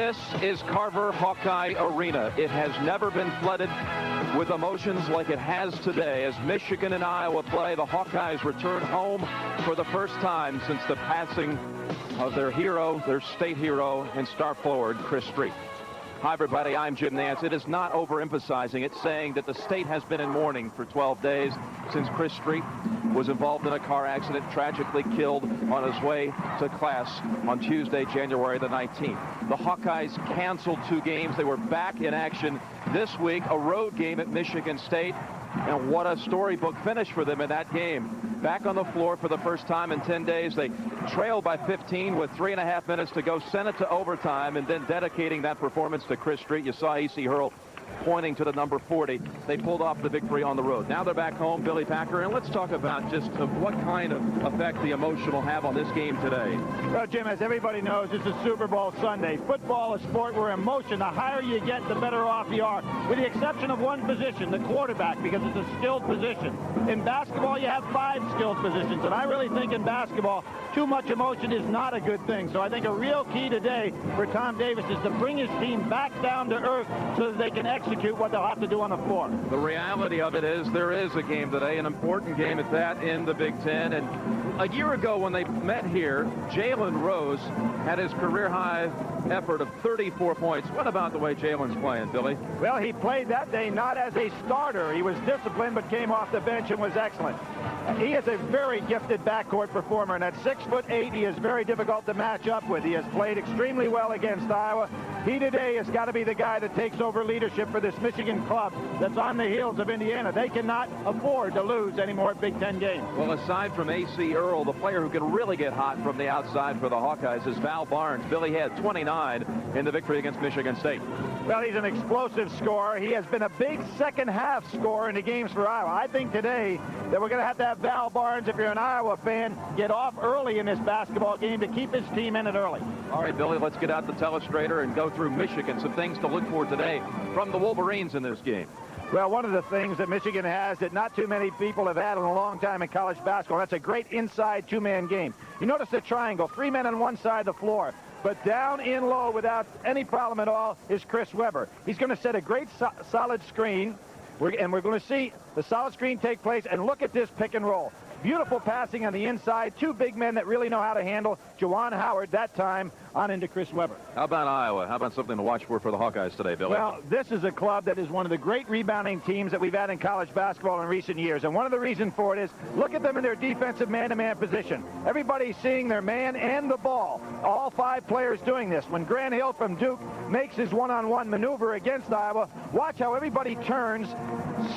This is Carver Hawkeye Arena. It has never been flooded with emotions like it has today. As Michigan and Iowa play, the Hawkeyes return home for the first time since the passing of their hero, their state hero, and star forward, Chris Street. Hi, everybody. I'm Jim Nantz. It is not overemphasizing. It's saying that the state has been in mourning for 12 days since Chris Street was involved in a car accident, tragically killed on his way to class on Tuesday, January the 19th. The Hawkeyes canceled 2 games. They were back in action this week, a road game at Michigan State. And what a storybook finish for them in that game. Back on the floor for the first time in 10 days. They trailed by 15 with 3.5 minutes to go, sent it to overtime, and then dedicating that performance to Chris Street. You saw A.C. Hurl pointing to the number 40. They pulled off the victory on the road. Now they're back home, Billy Packer, and let's talk about just what kind of effect the emotion will have on this game today. Well, Jim, as everybody knows, it's a Super Bowl Sunday. Football is a sport where emotion, the higher you get, the better off you are, with the exception of one position, the quarterback, because it's a skilled position. In basketball, you have 5 skilled positions, and I really think in basketball, too much emotion is not a good thing. So I think a real key today for Tom Davis is to bring his team back down to earth so that they can execute what they'll have to do on the floor. The reality of it is there is a game today, an important game at that in the Big Ten. And a year ago when they met here, Jalen Rose had his career-high effort of 34 points. What about the way Jalen's playing, Billy? Well, he played that day not as a starter. He was disciplined but came off the bench and was excellent. He is a very gifted backcourt performer, and at 6'8", he is very difficult to match up with. He has played extremely well against Iowa. He today has got to be the guy that takes over leadership for this Michigan club that's on the heels of Indiana. They cannot afford to lose any more Big Ten games. Well, aside from A.C. Earl, the player who can really get hot from the outside for the Hawkeyes is Val Barnes. Billy had 29 in the victory against Michigan State. Well, he's an explosive scorer. He has been a big second-half scorer in the games for Iowa. I think today that we're going to have Val Barnes, if you're an Iowa fan, get off early in this basketball game to keep his team in it early. All right, Billy, let's get out the telestrator and go through Michigan. Some things to look for today from the Wolverines in this game. Well, one of the things that Michigan has that not too many people have had in a long time in college basketball, that's a great inside 2-man game. You notice the triangle, 3 men on one side of the floor. But down in low without any problem at all is Chris Webber. He's going to set a great solid screen. And we're going to see the solid screen take place. And look at this pick and roll. Beautiful passing on the inside. 2 big men that really know how to handle Juwan Howard that time on into Chris Webber. How about Iowa? How about something to watch for the Hawkeyes today, Billy? Well, this is a club that is one of the great rebounding teams that we've had in college basketball in recent years. And one of the reasons for it is, look at them in their defensive man-to-man position. Everybody's seeing their man and the ball. All 5 players doing this. When Grant Hill from Duke makes his one-on-one maneuver against Iowa, watch how everybody turns,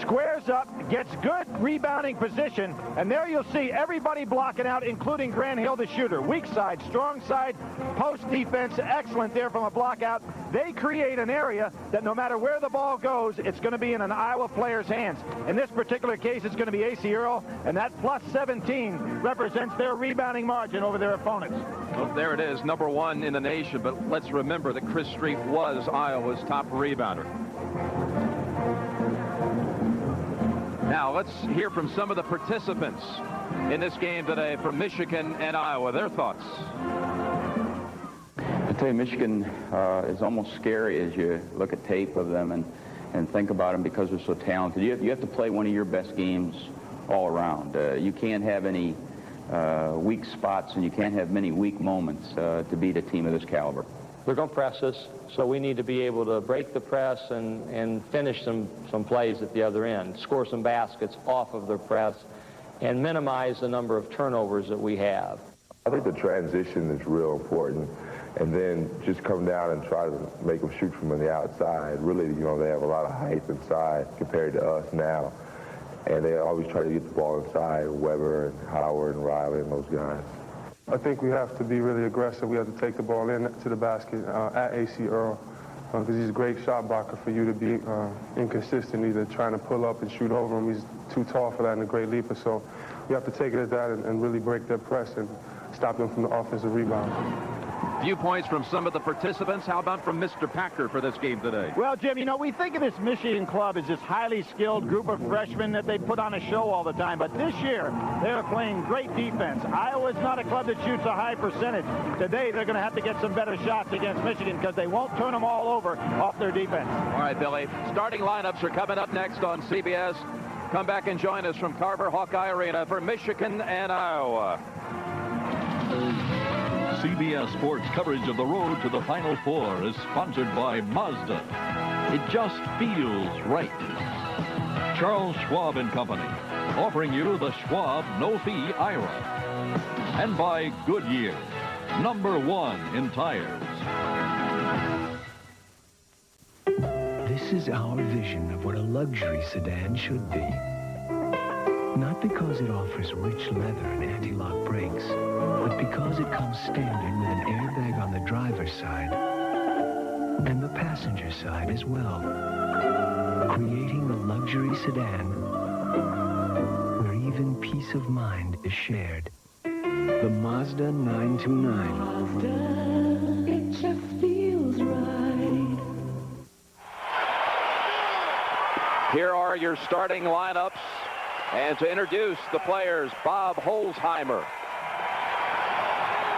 squares up, gets good rebounding position, and there you'll see everybody blocking out, including Grant Hill, the shooter. Weak side, strong side, post defense, excellent there from a block out. They create an area that no matter where the ball goes, it's going to be in an Iowa player's hands. In this particular case, it's going to be A.C. Earl, and that plus 17 represents their rebounding margin over their opponents. Well, there it is, number 1 in the nation, but let's remember that Chris Street was Iowa's top rebounder. Now, let's hear from some of the participants in this game today from Michigan and Iowa. Their thoughts. I tell you, Michigan is almost scary as you look at tape of them and think about them because they're so talented. You have to play one of your best games all around. You can't have any weak spots, and you can't have many weak moments to beat a team of this caliber. They're going to press us, so we need to be able to break the press and finish some plays at the other end, score some baskets off of their press, and minimize the number of turnovers that we have. I think the transition is real important, and then just come down and try to make them shoot from the outside. Really, you know, they have a lot of height inside compared to us now, and they always try to get the ball inside, Webber and Howard and Riley and those guys. I think we have to be really aggressive. We have to take the ball into the basket at A.C. Earl because he's a great shot blocker for you to be inconsistent, either trying to pull up and shoot over him. He's too tall for that and a great leaper. So we have to take it at that and really break their press and stop them from the offensive rebound. Viewpoints from some of the participants. How about from Mr. Packer for this game today? Well, Jim, you know, we think of this Michigan club as this highly skilled group of freshmen that they put on a show all the time. But this year, they're playing great defense. Iowa's not a club that shoots a high percentage. Today, they're going to have to get some better shots against Michigan because they won't turn them all over off their defense. All right, Billy. Starting lineups are coming up next on CBS. Come back and join us from Carver Hawkeye Arena for Michigan and Iowa. CBS Sports coverage of the road to the Final Four is sponsored by Mazda. It just feels right. Charles Schwab and Company, offering you the Schwab no-fee IRA. And by Goodyear, #1 in tires. This is our vision of what a luxury sedan should be. Not because it offers rich leather and anti-lock brakes, but because it comes standard with an airbag on the driver's side and the passenger side as well. Creating a luxury sedan where even peace of mind is shared. The Mazda 929. Mazda, it just feels right. Here are your starting lineups. And to introduce the players, Bob Holzheimer.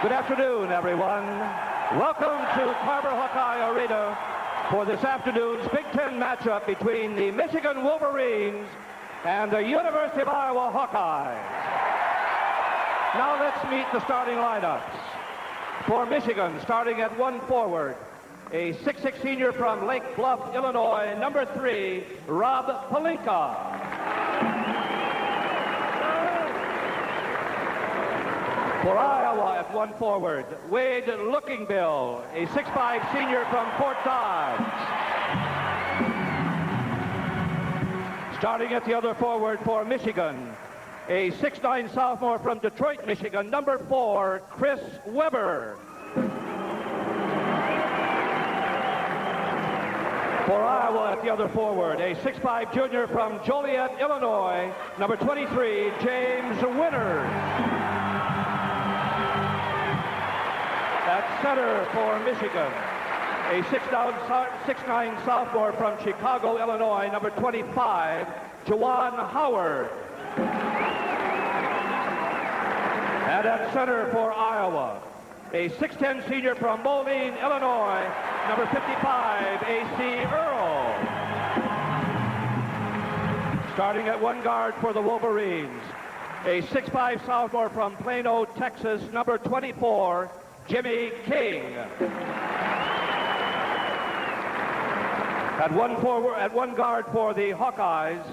Good afternoon, everyone. Welcome to Carver Hawkeye Arena for this afternoon's Big Ten matchup between the Michigan Wolverines and the University of Iowa Hawkeyes. Now let's meet the starting lineups. For Michigan, starting at 1 forward, a 6'6" senior from Lake Bluff, Illinois, #3, Rob Pelinka. For Iowa at 1 forward, Wade Lookingbill, a 6'5" senior from Fort Dodge. Starting at the other forward for Michigan, a 6'9" sophomore from Detroit, Michigan, #4, Chris Webber. For Iowa at the other forward, a 6'5" junior from Joliet, Illinois, #23, James Winters. At center for Michigan, a 6'9" sophomore from Chicago, Illinois, #25, Juwan Howard. And at center for Iowa, a 6'10" senior from Moline, Illinois, #55, A.C. Earl. Starting at 1 guard for the Wolverines, a 6'5" sophomore from Plano, Texas, #24, Jimmy King. At 1 guard for the Hawkeyes,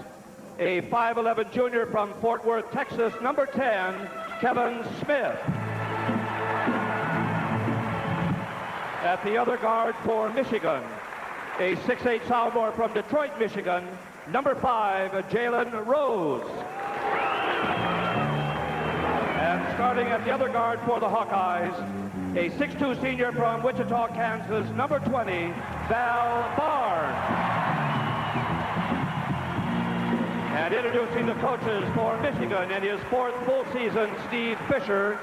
a 5'11" junior from Fort Worth, Texas, #10, Kevin Smith. At the other guard for Michigan, a 6'8" sophomore from Detroit, Michigan, #5, Jalen Rose. And starting at the other guard for the Hawkeyes, a 6'2" senior from Wichita, Kansas, #20, Val Barnes. And introducing the coaches for Michigan in his 4th full season, Steve Fisher,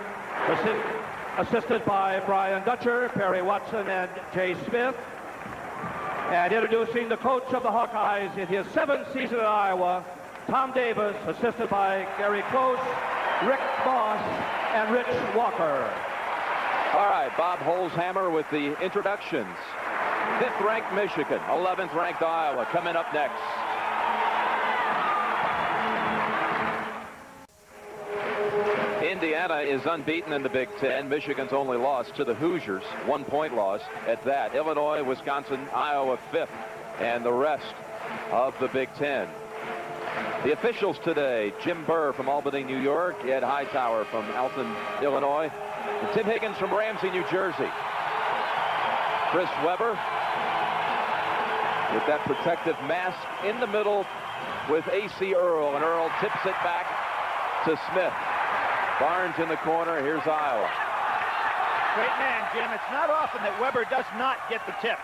assisted by Brian Dutcher, Perry Watson, and Jay Smith. And introducing the coach of the Hawkeyes in his 7th season at Iowa, Tom Davis, assisted by Gary Close, Rick Moss, and Rich Walker. All right, Bob Holzheimer with the introductions. 5th-ranked Michigan, 11th-ranked Iowa coming up next. Indiana is unbeaten in the Big Ten. Michigan's only loss to the Hoosiers, 1-point loss at that. Illinois, Wisconsin, Iowa 5th, and the rest of the Big Ten. The officials today, Jim Burr from Albany, New York, Ed Hightower from Alton, Illinois, and Tim Higgins from Ramsey, New Jersey. Chris Webber with that protective mask in the middle with A.C. Earl, and Earl tips it back to Smith. Barnes in the corner. Here's Iowa. Great man, Jim. It's not often that Webber does not get the tip.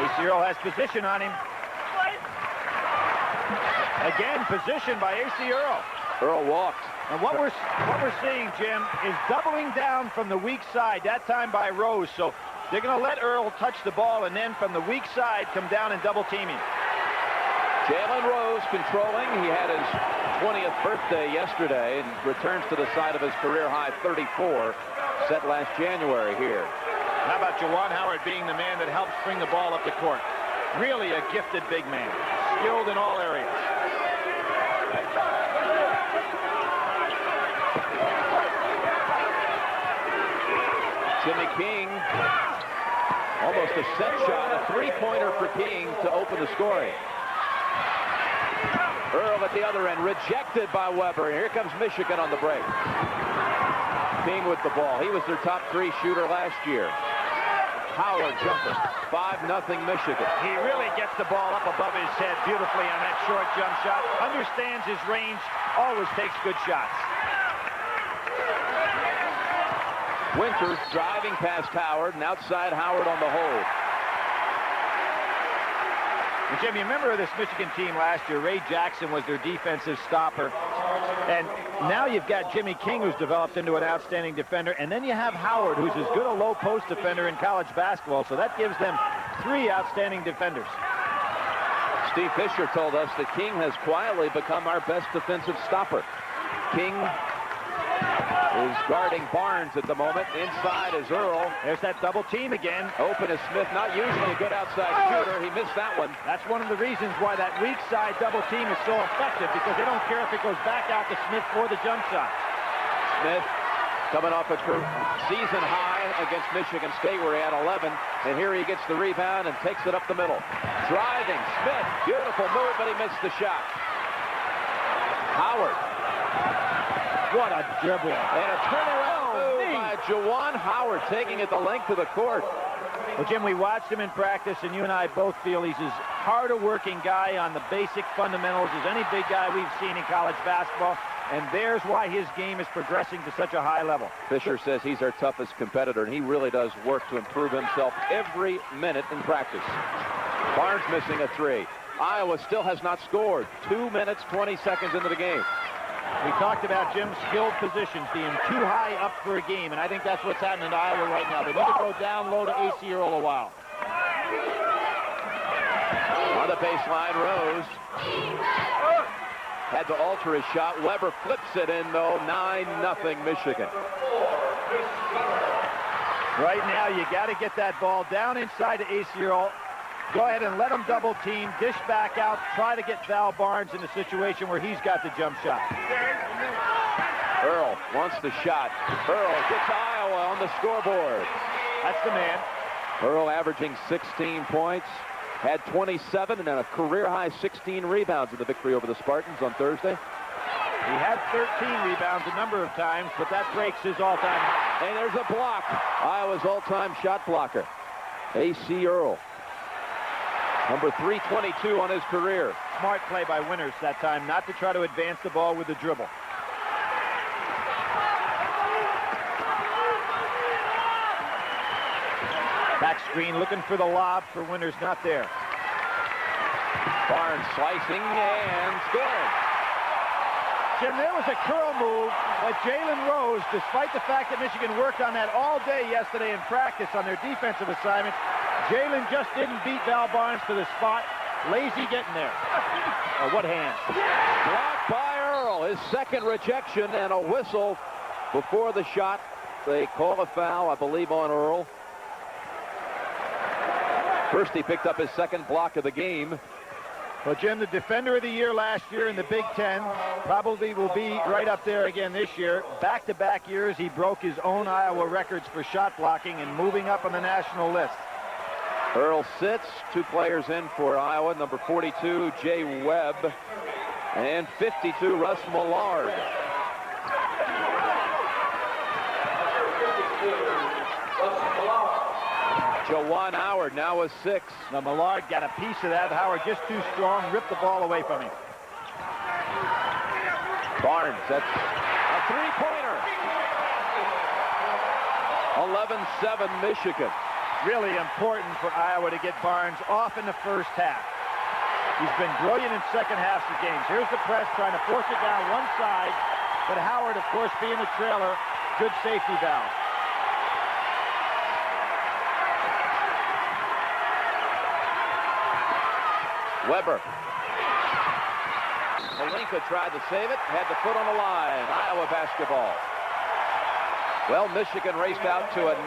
A.C. Earl has position on him. Again, position by A.C. Earl. Earl walked. And what we're seeing, Jim, is doubling down from the weak side, that time by Rose. So they're going to let Earl touch the ball, and then from the weak side come down and double teaming. Jalen Rose controlling. He had his 20th birthday yesterday and returns to the side of his career-high 34 set last January here. How about Juwan Howard being the man that helps bring the ball up the court? Really a gifted big man, skilled in all areas. Jimmy King, almost a set shot, a three-pointer for King to open the scoring. Earl at the other end, rejected by Weber. Here comes Michigan on the break. King with the ball. He was their top 3 shooter last year. Howard jumper, 5-0 Michigan. He really gets the ball up above his head beautifully on that short jump shot. Understands his range, always takes good shots. Winters driving past Howard, and outside Howard on the hold. And Jim, you remember this Michigan team last year? Ray Jackson was their defensive stopper. And now you've got Jimmy King, who's developed into an outstanding defender. And then you have Howard, who's as good a low post defender in college basketball. So that gives them 3 outstanding defenders. Steve Fisher told us that King has quietly become our best defensive stopper. King is guarding Barnes at the moment. Inside is Earl. There's that double team again. Open is Smith, not usually a good outside shooter. He missed that one. That's one of the reasons why that weak side double team is so effective, because they don't care if it goes back out to Smith for the jump shot. Smith coming off a season high against Michigan State where he had 11. And here he gets the rebound and takes it up the middle. Driving, Smith, beautiful move, but he missed the shot. Howard. What a dribble. And a turnaround move by Juwan Howard, taking it the length of the court. Well, Jim, we watched him in practice, and you and I both feel he's as hard a working guy on the basic fundamentals as any big guy we've seen in college basketball. And there's why his game is progressing to such a high level. Fisher says he's our toughest competitor, and he really does work to improve himself every minute in practice. Barnes missing a 3. Iowa still has not scored. 2 minutes, 20 seconds into the game. We talked about Jim's skilled positions being too high up for a game, and I think that's what's happening to Iowa right now. They need to go down low to A.C. Earl a while. On the baseline, Rose had to alter his shot. Weber flips it in, though. 9-0 Michigan. Right now, you got to get that ball down inside to A.C. Earl. Go ahead and let him double team, dish back out, try to get Val Barnes in a situation where he's got the jump shot. Earl wants the shot. Earl gets Iowa on the scoreboard. That's the man. Earl averaging 16 points, had 27 and a career-high 16 rebounds in the victory over the Spartans on Thursday. He had 13 rebounds a number of times, but that breaks his all-time high. And there's a block. Iowa's all-time shot blocker, A.C. Earl. Number 322 on his career. Smart play by Winters that time, not to try to advance the ball with the dribble. Back screen looking for the lob for Winters, not there. Barnes slicing and scoring. Jim, there was a curl move that Jalen Rose, despite the fact that Michigan worked on that all day yesterday in practice on their defensive assignments, Jalen just didn't beat Val Barnes to the spot. Lazy getting there. Oh, what hands. Blocked by Earl. His second rejection and a whistle before the shot. They call a foul, I believe, on Earl. First, he picked up his second block of the game. Well, Jim, the defender of the year last year in the Big Ten, probably will be right up there again this year. Back-to-back years, he broke his own Iowa records for shot blocking and moving up on the national list. Earl sits. 2 players in for Iowa. Number 42, Jay Webb. And 52, Russ Millard. Juwan Howard now with 6. Now Millard got a piece of that. Howard just too strong, ripped the ball away from him. Barnes, that's a three-pointer. 11-7 Michigan. Really important for Iowa to get Barnes off in the first half. He's been brilliant in second halves of games. Here's the press trying to force it down one side. But Howard, of course, being the trailer, good safety valve. Weber. Malinka tried to save it, had the foot on the line. Iowa basketball. Well, Michigan raced out to a 9-0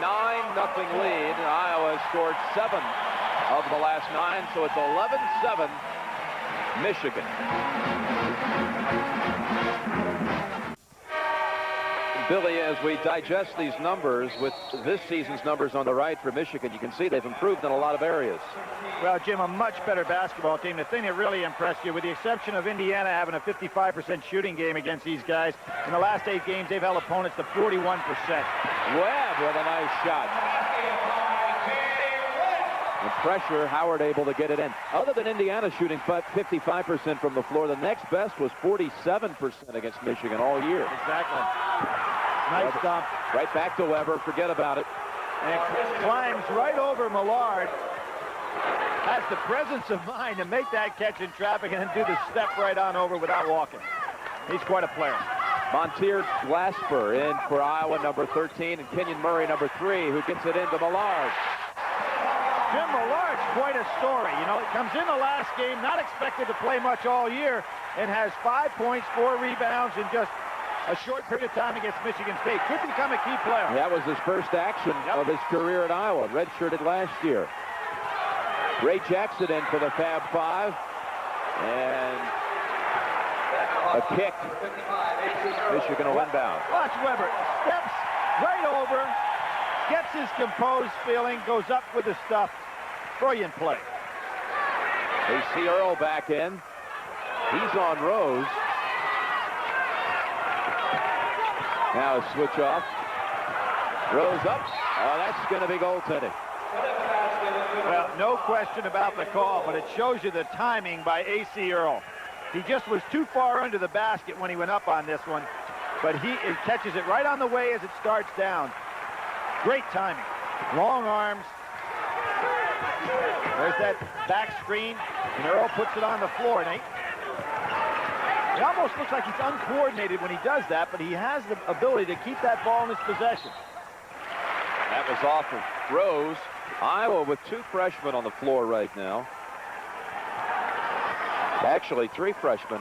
lead. Iowa has scored 7 of the last 9, so it's 11-7 Michigan. Billy, as we digest these numbers with this season's numbers on the right for Michigan, you can see they've improved in a lot of areas. Well, Jim, a much better basketball team. The thing that really impressed you, with the exception of Indiana having a 55% shooting game against these guys, in the last 8 games, they've held opponents to 41%. Webb with a nice shot. The pressure, Howard able to get it in. Other than Indiana shooting 55% from the floor, the next best was 47% against Michigan all year. Exactly. Nice dump. Right back to Weber. Forget about it. And climbs right over Millard. Has the presence of mind to make that catch in traffic and then do the step right on over without walking. He's quite a player. Montier Glasper in for Iowa, number 13, and Kenyon Murray, number 3, who gets it into Millard. Jim Millard's quite a story. You know, he comes in the last game, not expected to play much all year, and has 5 points, 4 rebounds in just a short period of time against Michigan State. Could become a key player. That was his first action of his career at Iowa, redshirted last year. Ray Jackson in for the Fab Five, and a kick. Michigan will inbound. Watch Weber. Steps right over, gets his composed feeling, goes up with the stuff. Brilliant play. AC Earl back in. He's on Rose. Now a switch off. Rose up. Oh, that's going to be goaltending. Well, no question about the call, but it shows you the timing by AC Earl. He just was too far under the basket when he went up on this one, but he catches it right on the way as it starts down. Great timing. Long arms. There's that back screen, and Earl puts it on the floor. And it almost looks like he's uncoordinated when he does that, but he has the ability to keep that ball in his possession. That was off of Rose. Iowa with 2 freshmen on the floor right now. Actually, 3 freshmen.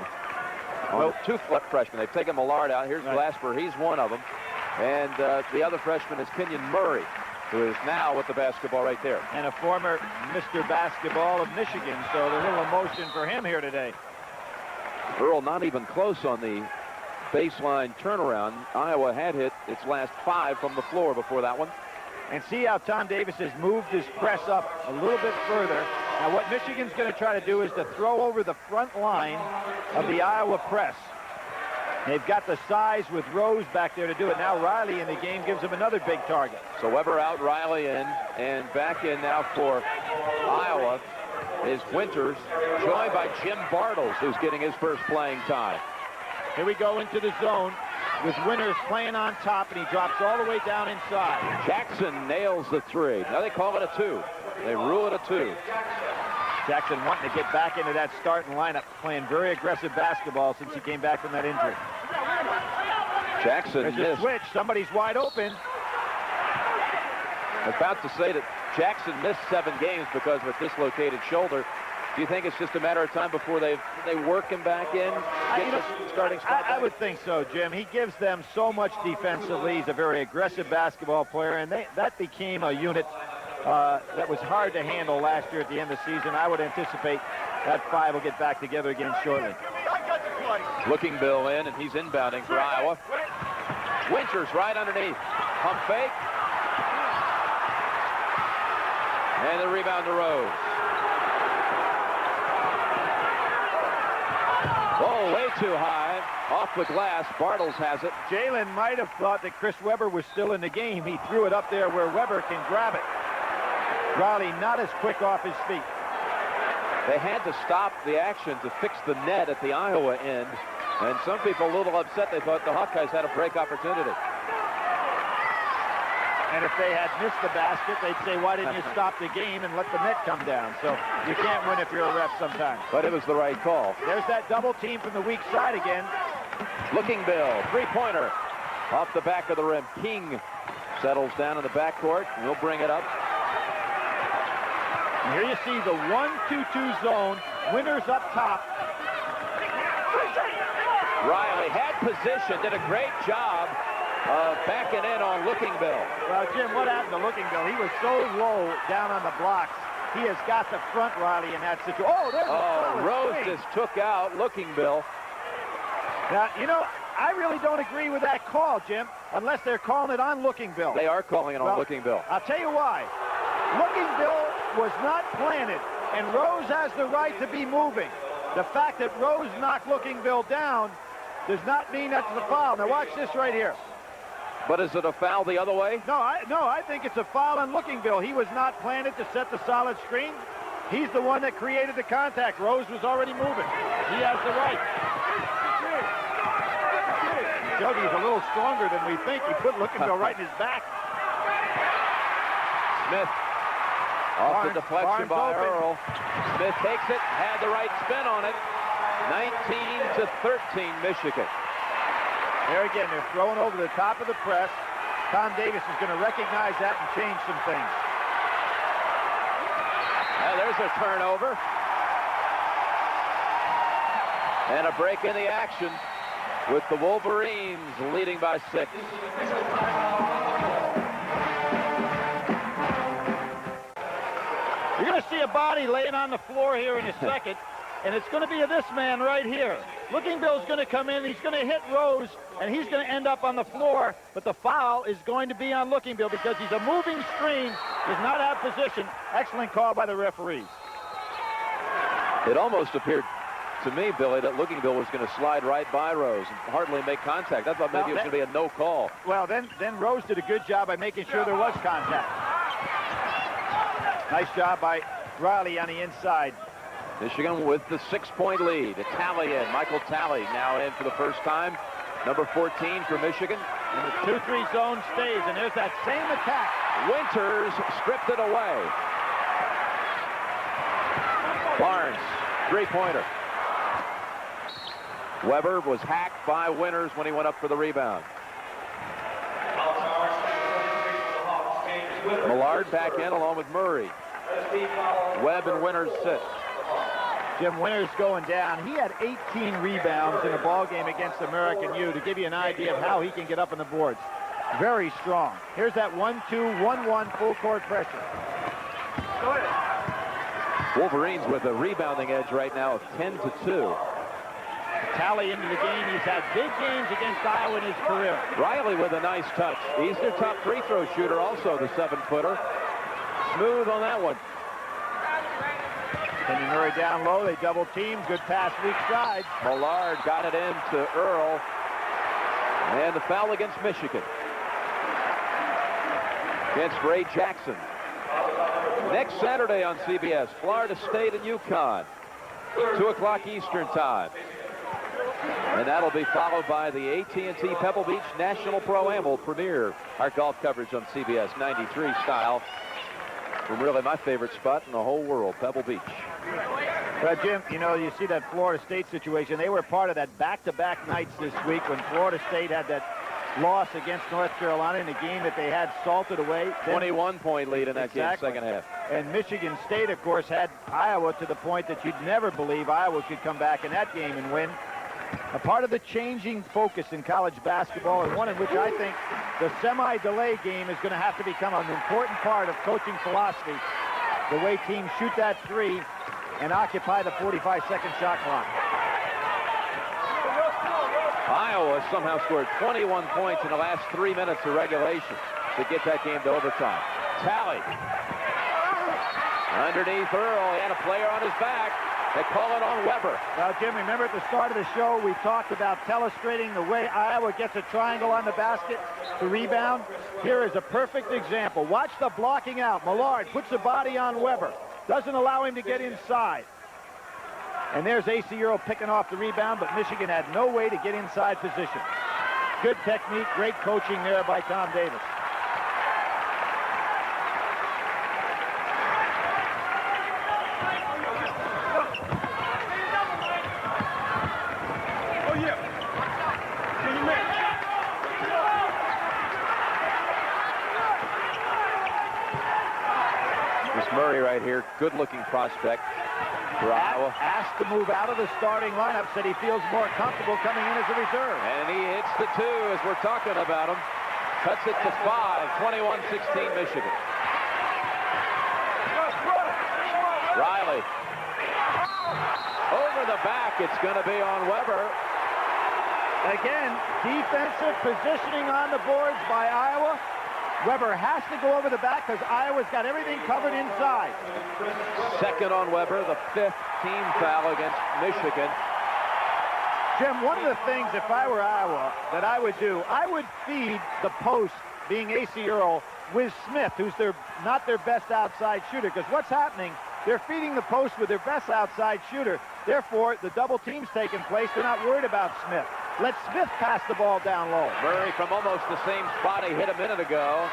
Well, 2 freshmen. They've taken Millard out. Here's Glasper. He's one of them. And the other freshman is Kenyon Murray, who is now with the basketball right there. And a former Mr. Basketball of Michigan, so a little emotion for him here today. Earl not even close on the baseline turnaround. Iowa had hit its last 5 from the floor before that one. And see how Tom Davis has moved his press up a little bit further. Now what Michigan's going to try to do is to throw over the front line of the Iowa press. They've got the size with Rose back there to do it. Now Riley in the game gives him another big target. So Weber out, Riley in, and back in now for Iowa is Winters, joined by Jim Bartles, who's getting his first playing time. Here we go into the zone with Winters playing on top, and he drops all the way down inside. Jackson nails the 3. Now they call it a 2. They rule it a 2. Jackson wanting to get back into that starting lineup, playing very aggressive basketball since he came back from that injury. Jackson There's missed. a switch. Somebody's wide open. About to say that Jackson missed 7 games because of a dislocated shoulder. Do you think it's just a matter of time before they work him back in? Starting spot I would think so, Jim. He gives them so much defensively. He's a very aggressive basketball player, and that became a unit that was hard to handle last year at the end of the season. I would anticipate that 5 will get back together again shortly. Looking Bill in, and he's inbounding for Iowa. Winters right underneath. Pump fake. And the rebound to Rose. Oh, way too high. Off the glass. Bartles has it. Jalen might have thought that Chris Webber was still in the game. He threw it up there where Webber can grab it. Riley not as quick off his feet. They had to stop the action to fix the net at the Iowa end. And some people a little upset. They thought the Hawkeyes had a break opportunity. And if they had missed the basket, they'd say, why didn't you stop the game and let the net come down? So you can't win if you're a ref sometimes. But it was the right call. There's that double team from the weak side again. Looking Bill, three-pointer. Off the back of the rim. King settles down in the backcourt. We'll bring it up. And here you see the 1-2-2 zone. Winters up top. Riley had position, did a great job of backing in on Looking Bill. Well, Jim, what happened to Looking Bill? He was so low down on the blocks. He has got to front Riley in that situation. Oh, there's a Rose just took out Looking Bill. Now, you know, I really don't agree with that call, Jim, unless they're calling it on Looking Bill. They are calling it on Looking Bill. I'll tell you why. Looking Bill was not planted, and Rose has the right to be moving. The fact that Rose knocked Looking Bill down does not mean that's a foul. Now watch this right here. But is it a foul the other way? No, I think it's a foul on Looking Bill. He was not planted to set the solid screen. He's the one that created the contact. Rose was already moving. He has the right. Juggy's a little stronger than we think. He put Looking Bill right in his back. Smith off the deflection by Earl. Smith takes it, had the right spin on it. 19-13, Michigan. There again, they're throwing over the top of the press. Tom Davis is going to recognize that and change some things. There's a turnover. And a break in the action with the Wolverines leading by 6. You're going to see a body laying on the floor here in a second, and it's going to be this man right here. Looking Bill's going to come in, he's going to hit Rose, and he's going to end up on the floor, but the foul is going to be on Looking Bill because he's a moving screen, does not have position. Excellent call by the referees. It almost appeared to me, Billy, that Looking Bill was going to slide right by Rose and hardly make contact. I thought maybe it was going to be a no call. Well, then Rose did a good job by making sure there was contact. Nice job by Riley on the inside. Michigan with the 6-point lead. A Talley in. Michael Talley now in for the first time. Number 14 for Michigan. And the 2-3 zone stays, and there's that same attack. Winters stripped it away. Barnes, three-pointer. Weber was hacked by Winters when he went up for the rebound. Millard back in along with Murray. Webb and Winters sit. Jim Winters going down. He had 18 rebounds in a ball game against American U to give you an idea of how he can get up on the boards. Very strong. Here's that 1-2, 1-1 full court pressure. Go ahead. Wolverines with a rebounding edge right now of 10-2. Talley into the game. He's had big games against Iowa in his career. Riley with a nice touch. He's their top free throw shooter also, the 7-footer. Smooth on that one. Kenny Murray down low. They double team. Good pass weak side. Millard got it into Earl. And the foul against Michigan. Against Ray Jackson. Next Saturday on CBS, Florida State and UConn. 2 o'clock Eastern time. And that'll be followed by the AT&T Pebble Beach National Pro-Am will premiere our golf coverage on CBS 93 style from really my favorite spot in the whole world, Pebble Beach. Well, Jim, you know, you see that Florida State situation. They were part of that back-to-back nights this week when Florida State had that loss against North Carolina in a game that they had salted away. 21-point lead in that game, second half. And Michigan State, of course, had Iowa to the point that you'd never believe Iowa could come back in that game and win. A part of the changing focus in college basketball, and one in which I think the semi-delay game is going to have to become an important part of coaching philosophy. The way teams shoot that three and occupy the 45-second shot clock. Iowa somehow scored 21 points in the last 3 minutes of regulation to get that game to overtime. Talley. Underneath Earl, he had a player on his back. They call it on Weber. Now, Jim, remember at the start of the show, we talked about telestrating the way Iowa gets a triangle on the basket to rebound. Here is a perfect example. Watch the blocking out. Millard puts a body on Weber. Doesn't allow him to get inside. And there's A.C. Earl picking off the rebound, but Michigan had no way to get inside position. Good technique, great coaching there by Tom Davis. Murray right here, good-looking prospect for Iowa. Asked to move out of the starting lineup, said he feels more comfortable coming in as a reserve. And he hits the 2 as we're talking about him. Cuts it to 5, 21-16 Michigan. Riley. Over the back, it's going to be on Weber. Again, defensive positioning on the boards by Iowa. Weber has to go over the back because Iowa's got everything covered inside. Second on Weber, the 5th team foul against Michigan. Jim, one of the things, if I were Iowa, that I would do, I would feed the post, being A.C. Earl, with Smith, who's not their best outside shooter. Because what's happening, they're feeding the post with their best outside shooter. Therefore, the double team's taking place. They're not worried about Smith. Let Smith pass the ball down low. Murray from almost the same spot he hit a minute ago.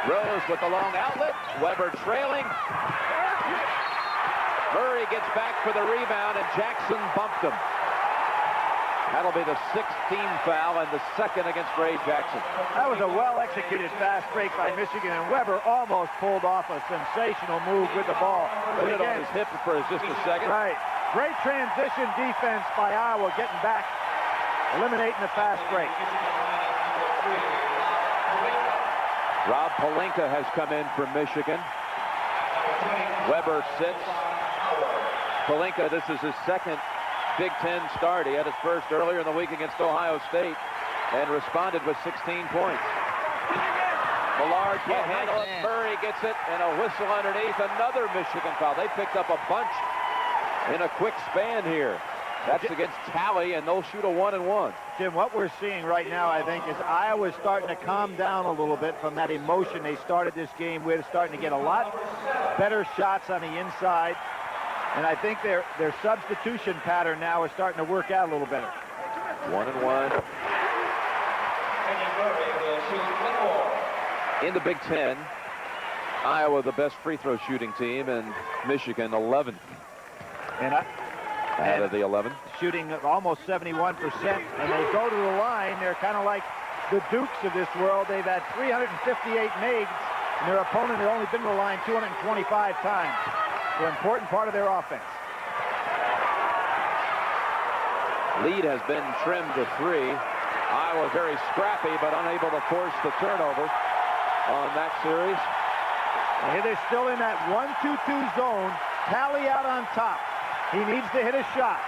Rose with the long outlet. Weber trailing. Murray gets back for the rebound, and Jackson bumped him. That'll be the 6th team foul and the 2nd against Ray Jackson. That was a well-executed fast break by Michigan, and Weber almost pulled off a sensational move with the ball. Put it on his hip for just a second. Right. Great transition defense by Iowa, getting back, eliminating the fast break. Rob Pelinka has come in from Michigan. Weber sits. Pelinka, this is his 2nd Big Ten start. He had his first earlier in the week against Ohio State and responded with 16 points. Millard can't handle it. Murray gets it, and a whistle underneath. Another Michigan foul. They picked up a bunch in a quick span here. That's against Talley, and they'll shoot a 1-and-1. Jim, what we're seeing right now, I think, is Iowa's starting to calm down a little bit from that emotion they started this game with, starting to get a lot better shots on the inside. And I think their substitution pattern now is starting to work out a little better. 1-and-1. In the Big Ten, Iowa the best free throw shooting team, and Michigan 11th. Out of the 11. Shooting almost 71%, and they go to the line. They're kind of like the Dukes of this world. They've had 358 makes, and their opponent had only been to the line 225 times. An important part of their offense. Lead has been trimmed to 3. Iowa very scrappy, but unable to force the turnover on that series. And here they're still in that 1-2-2 zone. Talley out on top. He needs to hit a shot.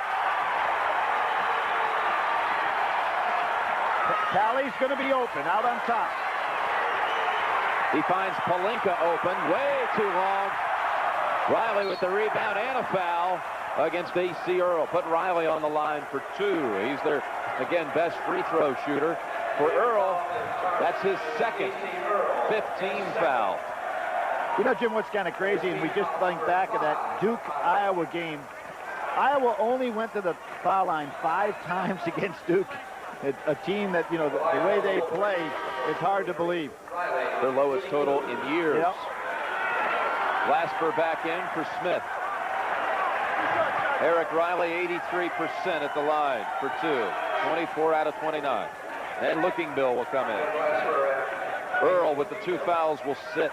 Talley's going to be open out on top. He finds Pelinka open, way too long. Riley with the rebound and a foul against A.C. Earl. Put Riley on the line for 2. He's their, again, best free throw shooter. For Earl, that's his 2nd, 15 foul. You know, Jim, what's kind of crazy, and we just think back of that Duke-Iowa game. Iowa only went to the foul line 5 times against Duke. A team that, you know, the way they play, it's hard to believe. Their lowest total in years. Yep. Lasper back in for Smith. Eric Riley, 83% at the line for 2. 24 out of 29. And Looking Bill will come in. Earl with the 2 fouls will sit.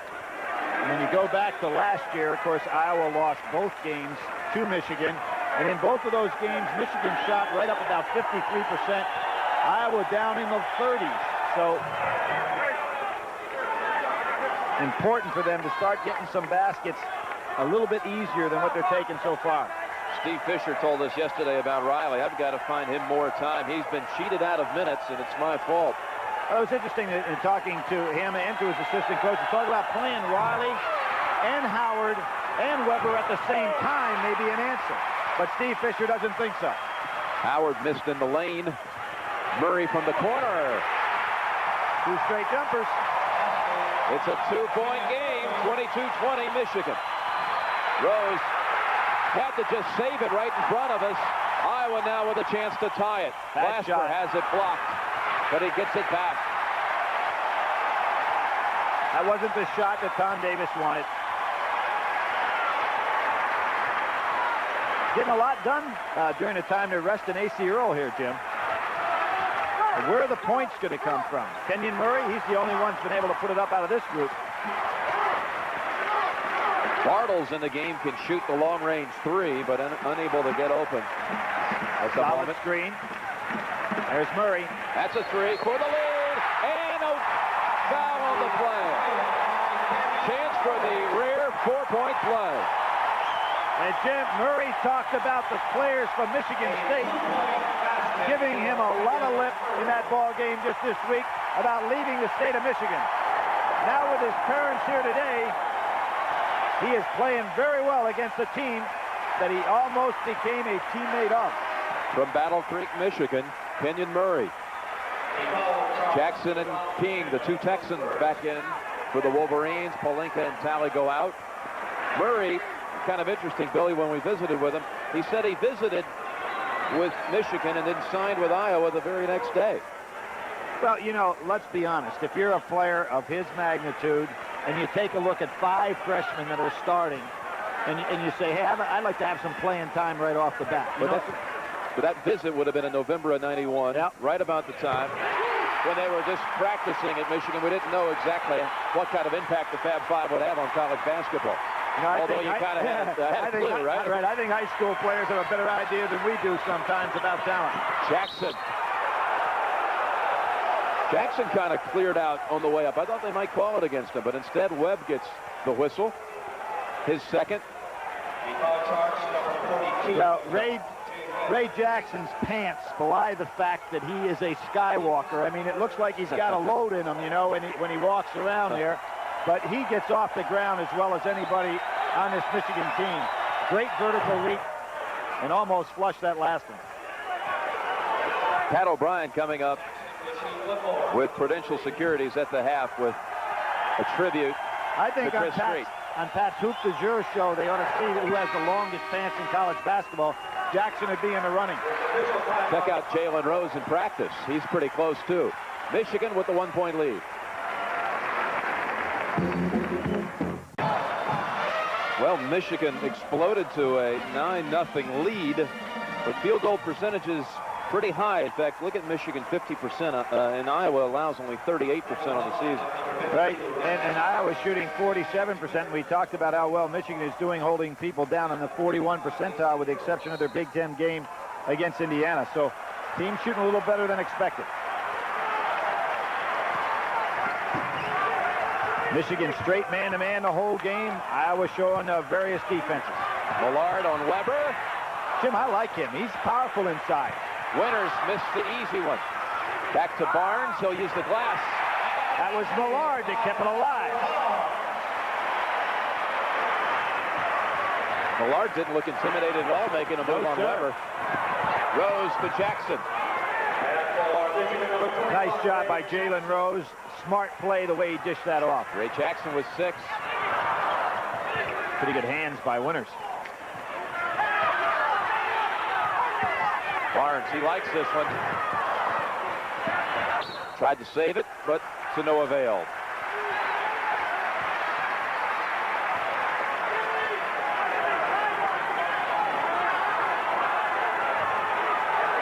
And when you go back to last year, of course, Iowa lost both games to Michigan. And in both of those games, Michigan shot right up about 53%. Iowa down in the 30s. So important for them to start getting some baskets a little bit easier than what they're taking so far. Steve Fisher told us yesterday about Riley. I've got to find him more time. He's been cheated out of minutes, and it's my fault. Well, it was interesting in talking to him and to his assistant coach to talk about playing Riley and Howard and Weber at the same time may be an answer. But Steve Fisher doesn't think so. Howard missed in the lane. Murray from the corner. 2 straight jumpers. It's a 2-point game, 22-20 Michigan. Rose had to just save it right in front of us. Iowa now with a chance to tie it. Bad Lasper shot. has it blocked, but he gets it back. That wasn't the shot that Tom Davis wanted. Getting a lot done during the time they're resting A.C. Earl here, Jim. And where are the points going to come from? Kenyon Murray, he's the only one who's been able to put it up out of this group. Bartles in the game can shoot the long-range three, but unable to get open. That's a Solid moment. screen. There's Murray. That's a three for the lead, and a foul on the play. Chance for the rare 4-point play. And Jim, Murray talked about the players from Michigan State giving him a lot of lip in that ball game just this week about leaving the state of Michigan. Now with his parents here today, he is playing very well against a team that he almost became a teammate of. From Battle Creek, Michigan, Kenyon Murray. Jackson and King, the two Texans, back in for the Wolverines. Palinka and Talley go out. Murray, kind of interesting, Billy, when we visited with him, he said he visited with Michigan and then signed with Iowa the very next day. Well, you know, let's be honest. If you're a player of his magnitude and you take a look at 5 freshmen that are starting and you say, hey, I'd like to have some playing time right off the bat. But that visit would have been in November of '91, yep, right about the time when they were just practicing at Michigan. We didn't know exactly what kind of impact the Fab Five would have on college basketball. You know, Although you kind of had a clue, right? Right. I think high school players have a better idea than we do sometimes about talent. Jackson kind of cleared out on the way up. I thought they might call it against him, but instead Webb gets the whistle. His second. Now, Ray Jackson's pants belie the fact that he is a skywalker. I mean, it looks like he's got a load in him, you know, when he walks around here. But he gets off the ground as well as anybody on this Michigan team. Great vertical leap and almost flushed that last one. Pat O'Brien coming up with Prudential Securities at the half with a tribute. I think to Chris Street. on Pat's Hoop de Jour show, they ought to see who has the longest pants in college basketball. Jackson would be in the running. Check out Jalen Rose in practice. He's pretty close, too. Michigan with the 1-point lead. Well, Michigan exploded to a 9-0 lead, but field goal percentage is pretty high. In fact, look at Michigan, 50%, and Iowa allows only 38% on the season. Right, and Iowa's shooting 47%. We talked about how well Michigan is doing holding people down on the 41 percentile with the exception of their Big Ten game against Indiana. So, team shooting a little better than expected. Michigan straight man-to-man the whole game. Iowa showing various defenses. Millard on Weber. Jim, I like him. He's powerful inside. Winters missed the easy one. Back to Barnes. He'll use the glass. That was Millard that kept it alive. Millard didn't look intimidated at all, making a move on Weber. Rose to Jackson. Nice job by Jalen Rose. Smart play the way he dished that off. Ray Jackson with 6. Pretty good hands by Winters. Barnes, he likes this one. Tried to save it, but to no avail.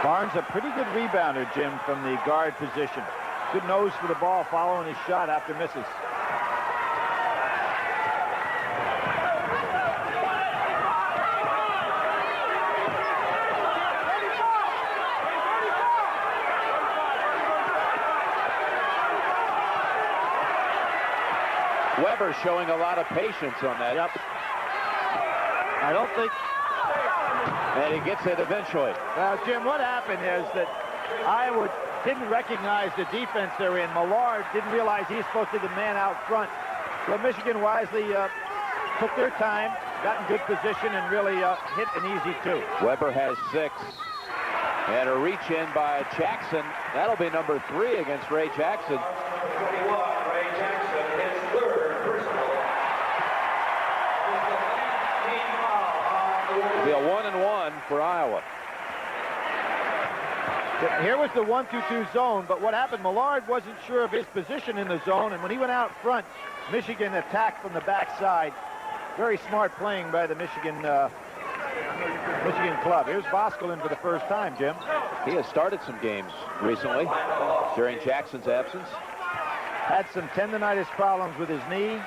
Barnes, a pretty good rebounder, Jim, from the guard position. Good nose for the ball following his shot after misses. Weber showing a lot of patience on that. Yep. I don't think... And he gets it eventually. Now, Jim, what happened is that Iowa didn't recognize the defense they're in. Millard didn't realize he's supposed to be the man out front. So Michigan wisely took their time, got in good position, and really hit an easy 2. Weber has 6. And a reach in by Jackson. That'll be number 3 against Ray Jackson. It'll be a 1-and-1 for Iowa. Here was the 1-2-2 zone, but what happened, Millard wasn't sure of his position in the zone, and when he went out front, Michigan attacked from the backside. Very smart playing by the Michigan club. Here's Voskel in for the first time, Jim. He has started some games recently during Jackson's absence. Had some tendonitis problems with his knee.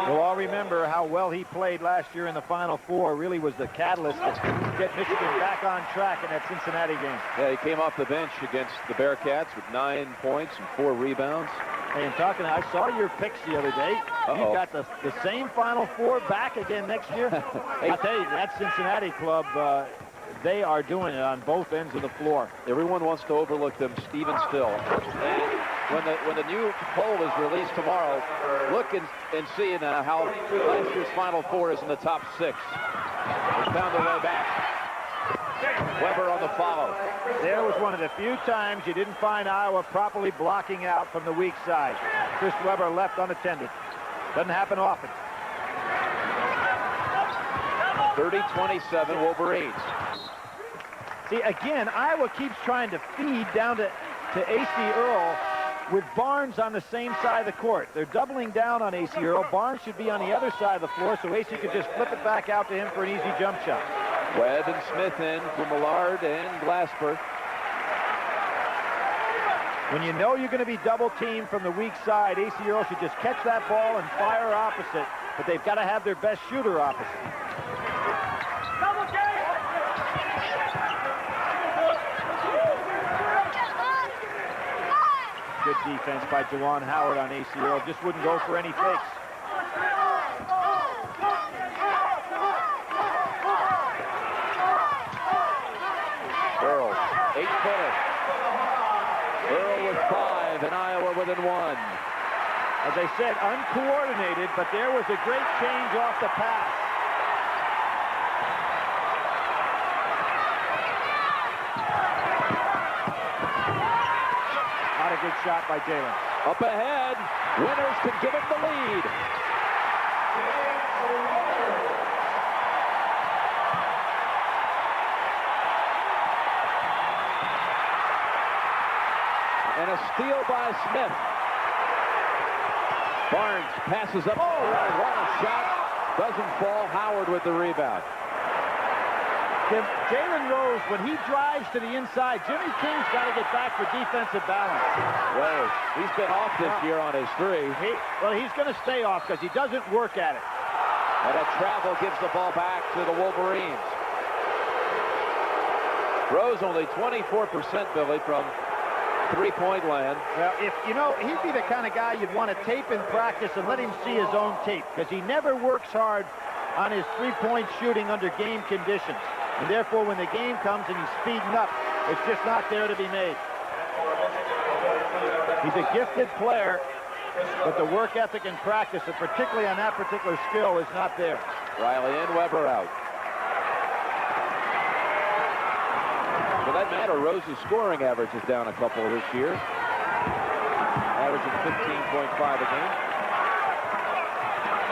We'll all remember how well he played last year in the Final Four. Really was the catalyst to get Michigan back on track in that Cincinnati game. Yeah, he came off the bench against the Bearcats with 9 points and 4 rebounds. Hey, and talking, I saw your picks the other day. You got the same Final Four back again next year. I'll tell you, that Cincinnati club, they are doing it on both ends of the floor. Everyone wants to overlook them. Stephen Still. And when the new poll is released tomorrow, look and see how last year's Final Four is in the top 6. They found their way back. Weber on the follow. There was one of the few times you didn't find Iowa properly blocking out from the weak side. Chris Weber left unattended. Doesn't happen often. 30-27 Wolverines. See, again, Iowa keeps trying to feed down to A.C. Earl with Barnes on the same side of the court. They're doubling down on A.C. Earl. Barnes should be on the other side of the floor, so A.C. could just flip it back out to him for an easy jump shot. Webb and Smith in for Millard and Glasper. When you know you're going to be double-teamed from the weak side, A.C. Earl should just catch that ball and fire opposite, but they've got to have their best shooter opposite. Good defense by Juwan Howard on A.C. Earl. Just wouldn't go for any fakes. Earl, 8-footer. Earl with 5 and Iowa within 1. As I said, uncoordinated, but there was a great change off the pass. Not a good shot by Jalen. Up ahead, Winters can give him the lead. And a steal by Smith. Barnes passes up. Oh, what a shot. Doesn't fall. Howard with the rebound. Jalen Rose, when he drives to the inside, Jimmy King's got to get back for defensive balance. Well, he's been off this year on his 3. Well, he's going to stay off because he doesn't work at it. And a travel gives the ball back to the Wolverines. Rose only 24%, Billy, from three-point land. Well, he'd be the kind of guy you'd want to tape in practice and let him see his own tape, because he never works hard on his three-point shooting under game conditions. And therefore, when the game comes and he's speeding up, it's just not there to be made. He's a gifted player, but the work ethic and practice, and particularly on that particular skill, is not there. Riley in, Weber out. For that matter, Rose's scoring average is down a couple this year. Averaging 15.5 a game.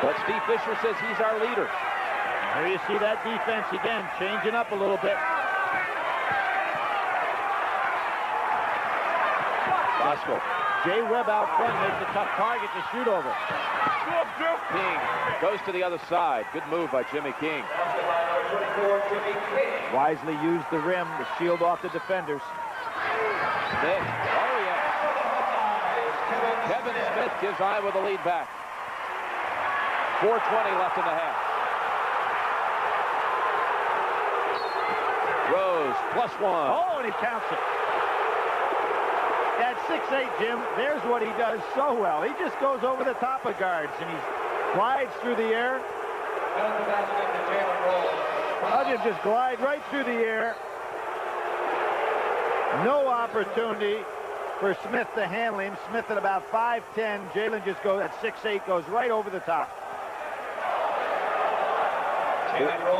But Steve Fisher says he's our leader. Here you see that defense again, changing up a little bit. Bosco. Jay Webb out front makes a tough target to shoot over. King goes to the other side. Good move by Jimmy King. Wisely used the rim to shield off the defenders. Smith. Oh, yeah. Kevin Smith gives Iowa the lead back. 4:20 left in the half. Rose, +1. Oh, and he counts it. At 6'8", Jim, there's what he does so well. He just goes over the top of guards, and he glides through the air. I'll just glide right through the air. No opportunity for Smith to handle him. Smith at about 5'10". Jalen just goes at 6'8", goes right over the top.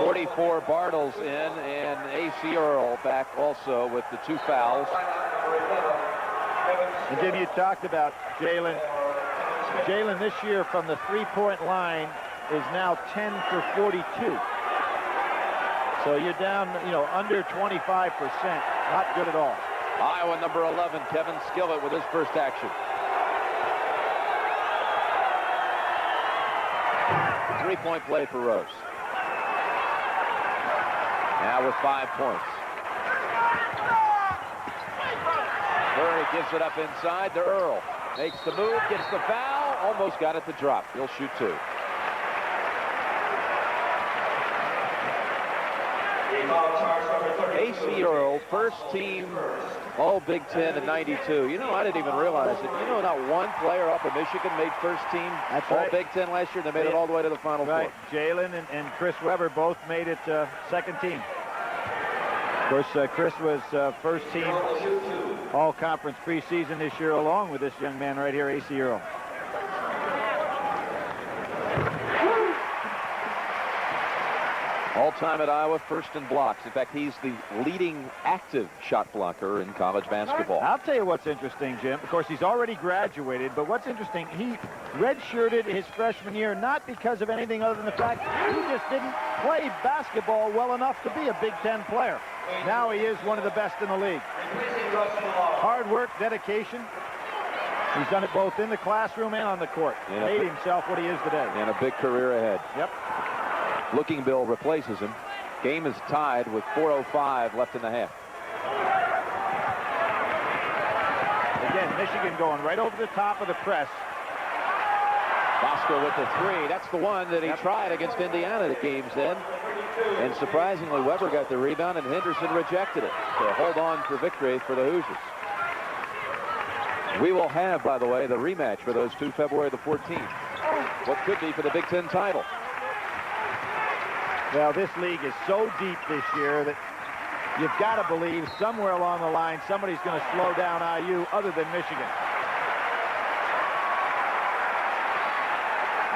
44 Bartles in, and A.C. Earl back also with the 2 fouls. And Jim, you talked about Jalen. Jalen this year from the three-point line is now 10 for 42. So you're down, under 25%. Not good at all. Iowa number 11, Kevin Skillett with his first action. 3-point play for Rose. Now with 5 points. Murray gives it up inside to Earl. Makes the move, gets the foul, almost got it to drop. He'll shoot 2. A.C. Earl, first team All Big Ten in '92. You know, I didn't even realize it. You know, not one player up in Michigan made first team That's All right. Big Ten last year. They made it all the way to the Final Right. Four. Jalen and Chris Webber both made it second team. Of course, Chris was first team all-conference preseason this year, along with this young man right here, A.C. Earl. All-time at Iowa, first in blocks. In fact, he's the leading active shot blocker in college basketball. I'll tell you what's interesting, Jim. Of course, he's already graduated, but what's interesting, he redshirted his freshman year not because of anything other than the fact he just didn't play basketball well enough to be a Big Ten player. Now he is one of the best in the league. Hard work, dedication. He's done it both in the classroom and on the court. Made himself what he is today. And a big career ahead. Yep. Looking Bill replaces him. Game is tied with 4:05 left in the half. Again, Michigan going right over the top of the press. Bosco with the three. That's the one that he tried against Indiana the game's end. And surprisingly, Weber got the rebound and Henderson rejected it. So hold on for victory for the Hoosiers. We will have, by the way, the rematch for those two February the 14th. What could be for the Big Ten title. Well, this league is so deep this year that you've got to believe somewhere along the line somebody's going to slow down IU other than Michigan.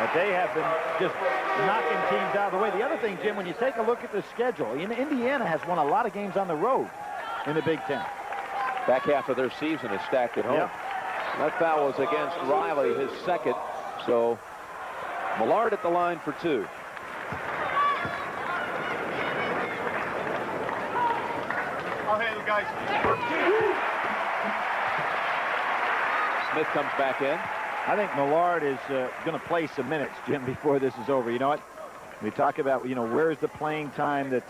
But they have been just knocking teams out of the way. The other thing, Jim, when you take a look at the schedule, Indiana has won a lot of games on the road in the Big Ten. Back half of their season is stacked at home. Yep. That foul was against Riley, his second. So Millard at the line for two. Smith comes back in. I think Millard is going to play some minutes, Jim, before this is over. You know what? We talk about, where's the playing time that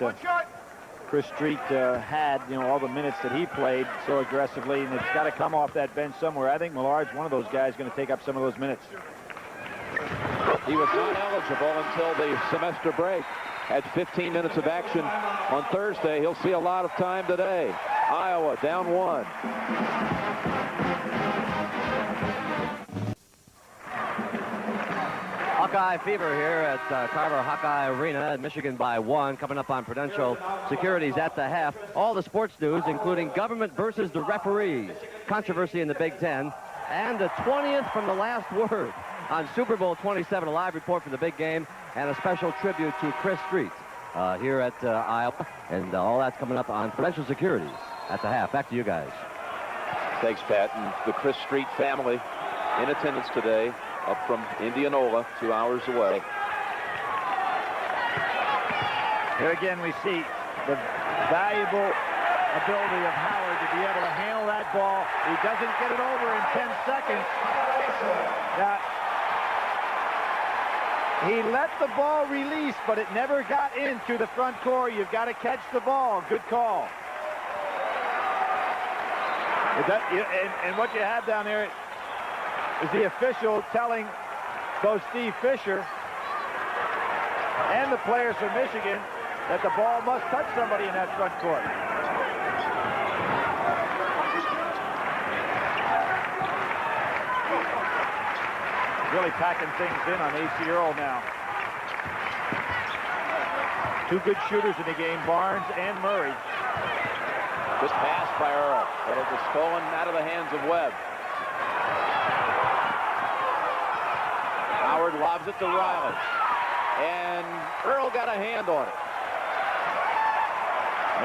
Chris Street had, all the minutes that he played so aggressively, and it's got to come off that bench somewhere. I think Millard's one of those guys going to take up some of those minutes. He was not eligible until the semester break. Had 15 minutes of action on Thursday. He'll see a lot of time today. Iowa down one. Hawkeye fever here at Carver Hawkeye Arena, Michigan by one, coming up on Prudential Securities at the half. All the sports news, including government versus the referees, controversy in the Big Ten, and the 20th from the last word on Super Bowl 27, a live report for the big game, and a special tribute to Chris Street here at Iowa. And all that's coming up on Prudential Securities at the half. Back to you guys. Thanks, Pat. And the Chris Street family in attendance today, up from Indianola, 2 hours away. Here again we see the valuable ability of Howard to be able to handle that ball. He doesn't get it over in 10 seconds. Now, he let the ball release, but it never got into the front court. You've got to catch the ball. Good call. And what you have down there is the official telling both Steve Fisher and the players from Michigan that the ball must touch somebody in that front court. Really packing things in on A.C. Earl now. Two good shooters in the game, Barnes and Murray. Good pass by Earl, but it was stolen out of the hands of Webb. Howard lobs it to Riley. And Earl got a hand on it.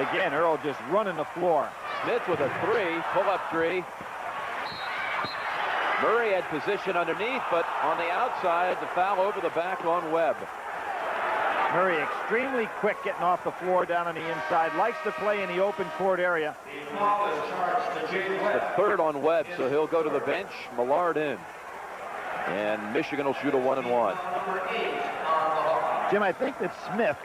Again, Earl just running the floor. Smith with a three, pull-up three. Murray had position underneath, but on the outside, the foul over the back on Webb. Murray extremely quick getting off the floor down on the inside. Likes to play in the open court area. The third on Webb, so he'll go to the bench. Millard in. And Michigan will shoot a 1-and-1. Jim, I think that Smith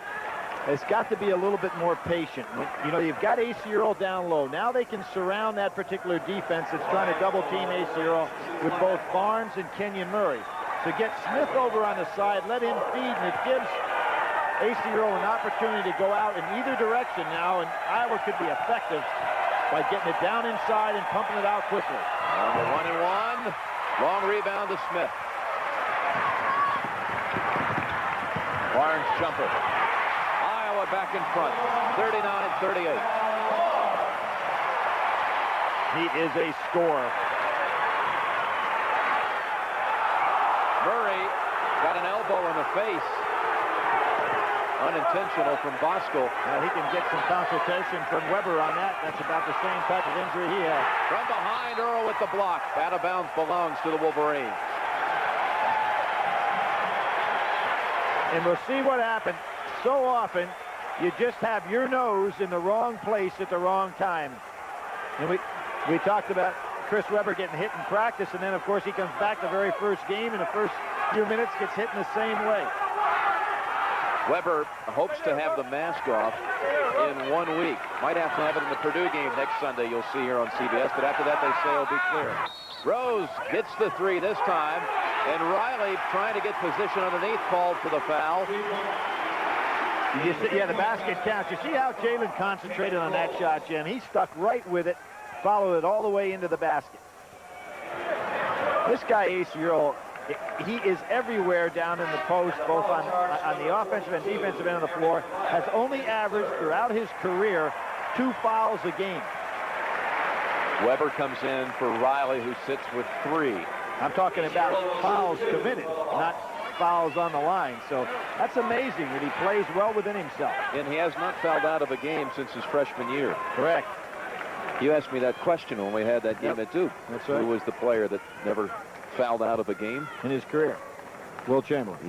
has got to be a little bit more patient. You've got A.C. Earl down low. Now they can surround that particular defense that's trying to double-team A.C. Earl with both Barnes and Kenyon Murray. So get Smith over on the side, let him feed, and it gives AC Earl an opportunity to go out in either direction now, and Iowa could be effective by getting it down inside and pumping it out quickly. On the 1-and-1, long rebound to Smith. Barnes jumper. Iowa back in front, 39-38. He is a scorer. Murray got an elbow in the face. Unintentional from Bosco. He can get some consultation from Weber on that. That's about the same type of injury he had. From behind, Earl with the block. Out of bounds belongs to the Wolverines. And we'll see what happened. So often, you just have your nose in the wrong place at the wrong time. And we talked about Chris Weber getting hit in practice, and then, of course, he comes back the very first game, in the first few minutes, gets hit in the same way. Weber hopes to have the mask off in 1 week. Might have to have it in the Purdue game next Sunday, you'll see here on CBS, but after that they say it'll be clear. Rose gets the three this time, and Riley trying to get position underneath, called for the foul. Yeah, the basket counts. You see how Jalen concentrated on that shot, Jim? He stuck right with it, followed it all the way into the basket. This guy, Ace Earl, he is everywhere down in the post, both on the offensive and defensive end of the floor. Has only averaged throughout his career 2 fouls a game. Weber comes in for Riley, who sits with 3. I'm talking about fouls committed, not fouls on the line. So that's amazing that he plays well within himself. And he has not fouled out of a game since his freshman year. Correct. You asked me that question when we had that game at Duke. That's right. Who was the player that never fouled out of a game in his career? Will Chamberlain.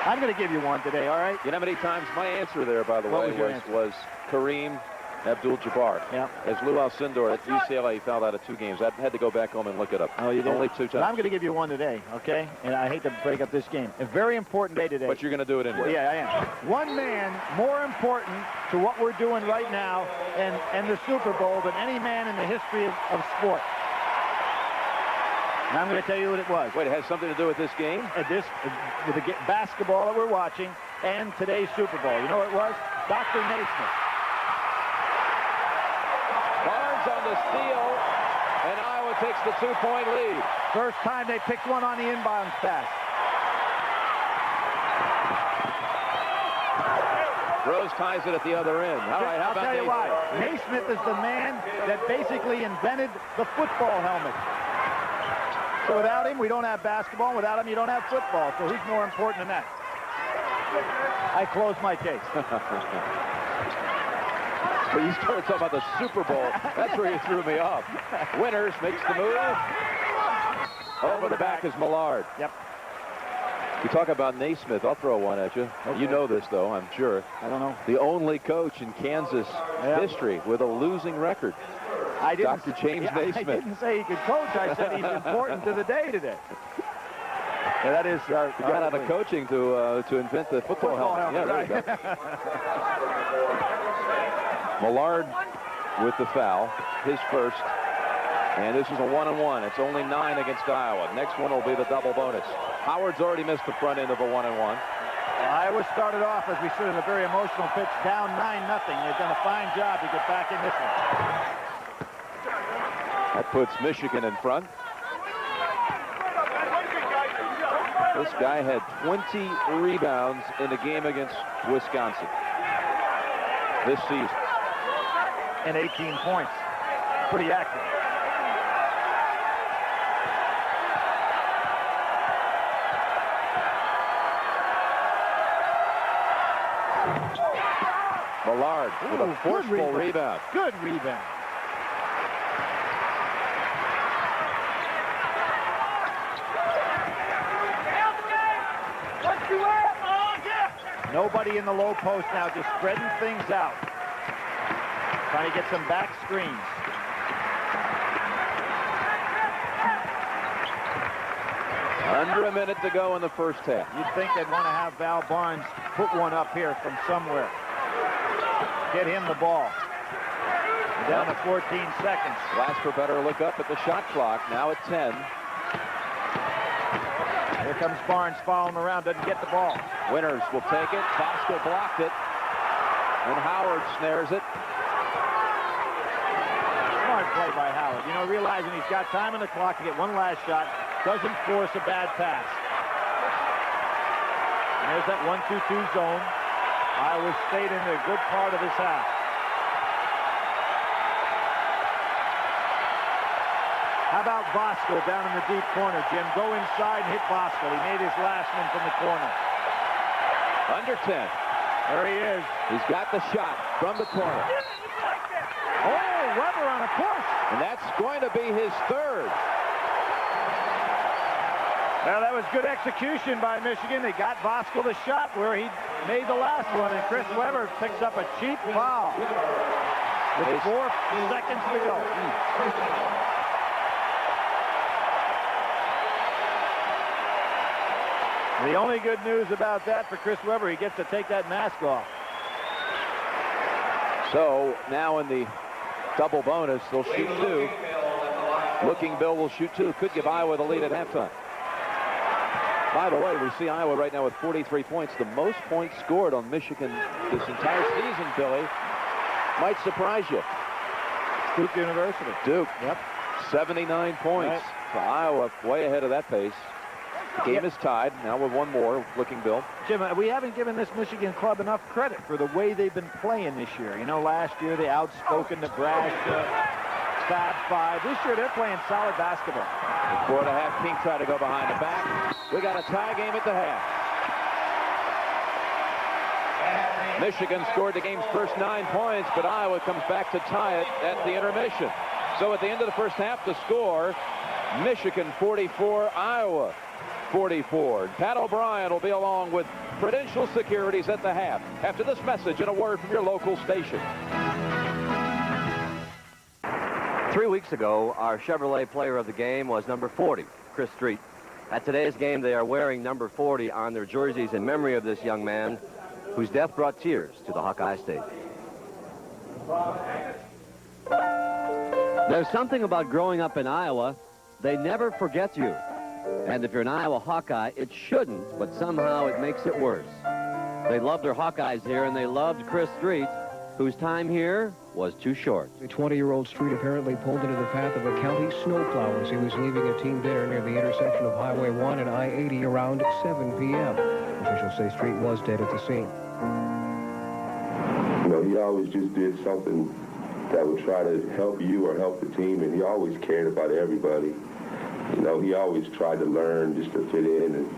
I'm going to give you one today, all right? You know how many times my answer there, by the way, was Kareem Abdul-Jabbar. Yeah. As Lou Alcindor at UCLA fouled out of 2 games. I had to go back home and look it up. Oh, you did? Only 2 times. But I'm going to give you one today, okay? And I hate to break up this game. A very important day today. But you're going to do it anyway. Yeah, I am. One man more important to what we're doing right now and the Super Bowl than any man in the history of sport. And I'm going to tell you what it was. Wait, it has something to do with this game? With the basketball that we're watching and today's Super Bowl. You know what it was? Dr. Naismith. Barnes on the steal, and Iowa takes the 2-point lead. First time they picked one on the inbound pass. Rose ties it at the other end. All right, how I'll about tell you Naismith? why. Naismith is the man that basically invented the football helmet. So without him, we don't have basketball. Without him, you don't have football. So he's more important than that. I close my case. But you started talking about the Super Bowl. That's where you threw me off. Winters makes the move. Over the back is Millard. Yep. You talk about Naismith. I'll throw one at you. Okay. You know this, though, I'm sure. I don't know. The only coach in Kansas history with a losing record. Dr. James Naismith. I didn't say he could coach. I said he's important to the day today. Yeah, that is. He got out of coaching to invent the football helmet. Yeah, there you go. Millard with the foul, his first. And this is a 1-and-1. It's only 9 against Iowa. Next one will be the double bonus. Howard's already missed the front end of a 1-and-1. Iowa started off, as we said, in a very emotional pitch, down 9-0. They've done a fine job to get back in this one. That puts Michigan in front. This guy had 20 rebounds in the game against Wisconsin this season. And 18 points. Pretty active. Millard with a forceful rebound. Good rebound. Nobody in the low post now, just spreading things out. Trying to get some back screens. Under a minute to go in the first half. You'd think they'd want to have Val Barnes put one up here from somewhere. Get him the ball. Down to 14 seconds. Glasper better look up at the shot clock. Now at 10. Here comes Barnes following him around, doesn't get the ball. Winters will take it. Bosco blocked it. And Howard snares it. Smart play by Howard. You know, realizing he's got time on the clock to get one last shot, doesn't force a bad pass. And there's that 1-2-2 zone. Iowa State in a good part of this half. How about Bosco down in the deep corner, Jim? Go inside and hit Bosco. He made his last one from the corner. Under 10. There he is. He's got the shot from the corner. Oh, Weber on a push. And that's going to be his third. Well, that was good execution by Michigan. They got Bosco the shot where he made the last one, and Chris Weber picks up a cheap foul with 4 seconds to go. The only good news about that for Chris Weber, he gets to take that mask off. So now in the double bonus, they'll shoot 2. Looking Bill will shoot 2. Could give Iowa the lead at halftime. By the way, we see Iowa right now with 43 points. The most points scored on Michigan this entire season, Billy. Might surprise you. Duke University. Duke. Yep. 79 points. Right. So Iowa way ahead of that pace. The game is tied. Now with one more. Looking Bill. Jim, we haven't given this Michigan club enough credit for the way they've been playing this year. You know, last year they outspoken the brash Fab Five. This year they're playing solid basketball. The 4.5 team try to go behind the back. We got a tie game at the half. Michigan scored the game's first 9 points, but Iowa comes back to tie it at the intermission. So at the end of the first half, the score, Michigan 44, Iowa 44. Pat O'Brien will be along with Prudential Securities at the half after this message and a word from your local station. 3 weeks ago, our Chevrolet player of the game was number 40, Chris Street. At today's game, they are wearing number 40 on their jerseys in memory of this young man whose death brought tears to the Hawkeye State. There's something about growing up in Iowa. They never forget you. And if you're an Iowa Hawkeye, it shouldn't, but somehow it makes it worse. They loved their Hawkeyes here, and they loved Chris Street, whose time here was too short. The 20-year-old Street apparently pulled into the path of a county snowplow as he was leaving a team dinner near the intersection of Highway 1 and I-80 around 7 p.m. Officials say Street was dead at the scene. You know, he always just did something that would try to help you or help the team, and he always cared about everybody. You know, he always tried to learn just to fit in and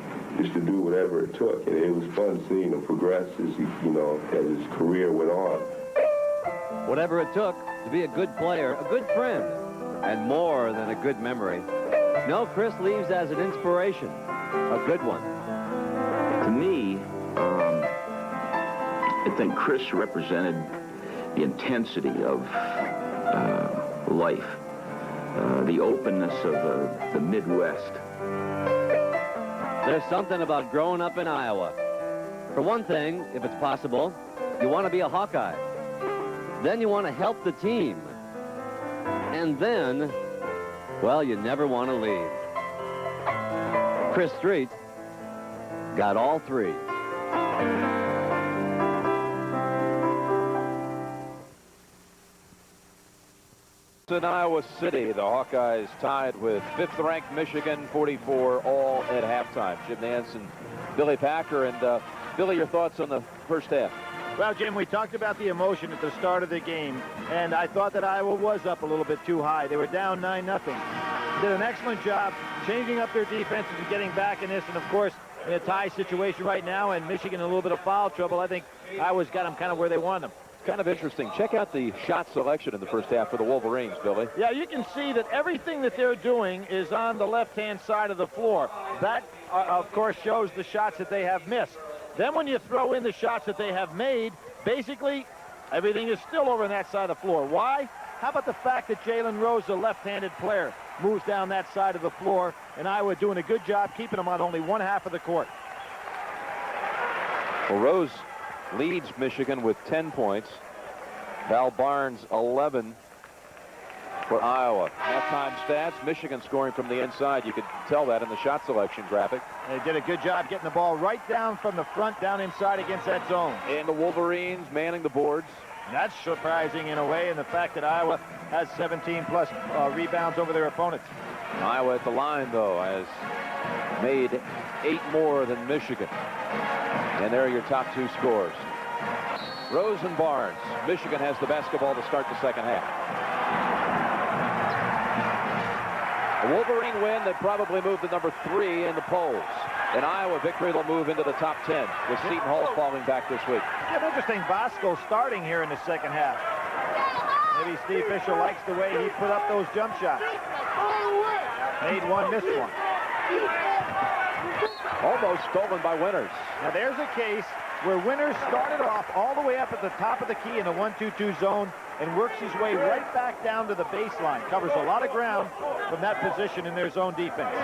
just to do whatever it took. And it was fun seeing him progress as he, you know, as his career went on. Whatever it took to be a good player, a good friend, and more than a good memory. No, Chris leaves as an inspiration, a good one. To me, I think Chris represented the intensity of life, the openness of the Midwest. There's something about growing up in Iowa. For one thing, if it's possible, you want to be a Hawkeye. Then you want to help the team. And then, well, you never want to leave. Chris Street got all 3. In Iowa City, the Hawkeyes tied with 5th-ranked Michigan, 44 all at halftime. Jim Nance and Billy Packer. And Billy, your thoughts on the first half? Well, Jim, we talked about the emotion at the start of the game, and I thought that Iowa was up a little bit too high. They were down 9-0. Did an excellent job changing up their defenses and getting back in this, and of course, in a tie situation right now, and Michigan in a little bit of foul trouble. I think Iowa's got them kind of where they want them. Kind of interesting. Check out the shot selection in the first half for the Wolverines, Billy. Yeah, you can see that everything that they're doing is on the left-hand side of the floor. That, of course, shows the shots that they have missed. Then when you throw in the shots that they have made, basically everything is still over on that side of the floor. Why? How about the fact that Jalen Rose, a left-handed player, moves down that side of the floor, and Iowa doing a good job keeping them on only one half of the court. Well, Rose leads Michigan with 10 points. Val Barnes, 11. for Iowa. Halftime stats, Michigan scoring from the inside. You could tell that in the shot selection graphic. They did a good job getting the ball right down from the front, down inside against that zone. And the Wolverines manning the boards. That's surprising in a way, in the fact that Iowa has 17-plus rebounds over their opponents. Iowa at the line, though, has made 8 more than Michigan. And there are your top 2 scores. Rose and Barnes. Michigan has the basketball to start the second half. A Wolverine win that probably moved to number 3 in the polls. An Iowa victory will move into the top 10, with Seton Hall falling back this week. Yeah, interesting. Bosco starting here in the second half. Maybe Steve Fisher likes the way he put up those jump shots. Made one, missed one. Almost stolen by Winters. Now there's a case where Winters started off all the way up at the top of the key in the 1-2-2 zone and works his way right back down to the baseline. Covers a lot of ground from that position in their zone defense.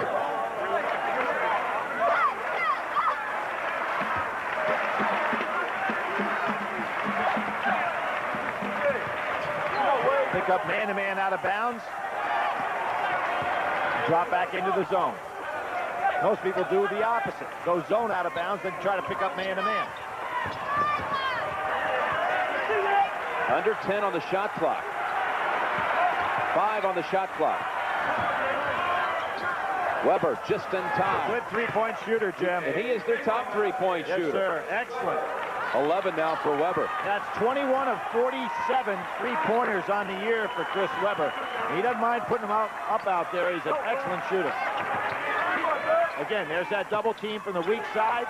Pick up man-to-man out of bounds. Drop back into the zone. Most people do the opposite. Go zone out of bounds, then try to pick up man-to-man. Under 10 on the shot clock. 5 on the shot clock. Weber just in time. Good three-point shooter, Jim. And he is their top three-point shooter. Yes, sir. Excellent. 11 now for Weber. That's 21 of 47 three-pointers on the year for Chris Weber. He doesn't mind putting them up out there. He's an excellent shooter. Again, there's that double team from the weak side.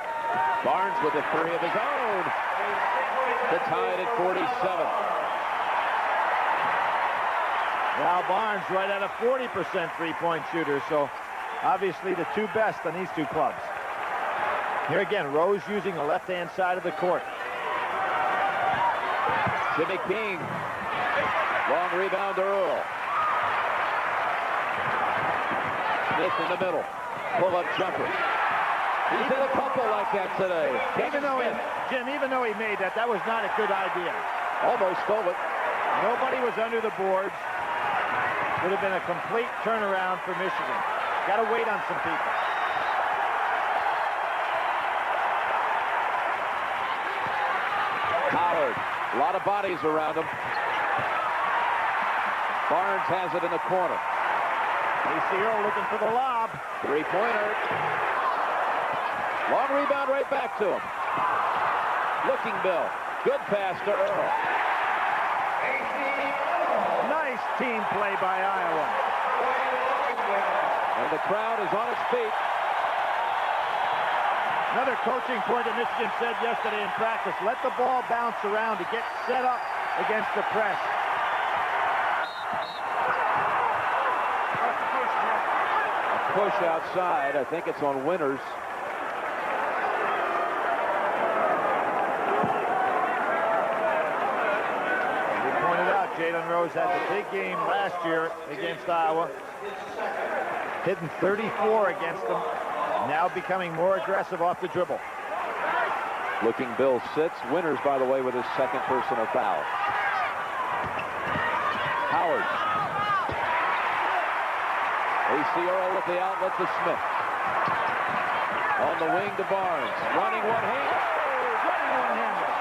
Barnes with a 3 of his own. To tie it at 47. Now Barnes right at a 40% three-point shooter, so obviously the 2 best on these 2 clubs. Here again, Rose using the left-hand side of the court. Jimmy King. Long rebound to Earl. Smith in the middle. Pull-up jumper. He's hit a couple like that today. Even though he made that, that was not a good idea. Almost stole it. Nobody was under the boards. Would have been a complete turnaround for Michigan. Got to wait on some people. Howard. A lot of bodies around him. Barnes has it in the corner. AC Earl looking for the lob. Three-pointer. Long rebound right back to him. Looking Bill. Good pass to Earl. Nice team play by Iowa. And the crowd is on its feet. Another coaching point that Michigan said yesterday in practice, let the ball bounce around to get set up against the press. A push outside. I think it's on Winters. We pointed out Jalen Rose had the big game last year against Iowa. Hitting 34 against them. Now becoming more aggressive off the dribble. Looking Bill sits. Winters, by the way, with his second personal foul. Howard. AC Earl with the outlet to Smith. On the wing to Barnes. Running one-handed. Running one-handed.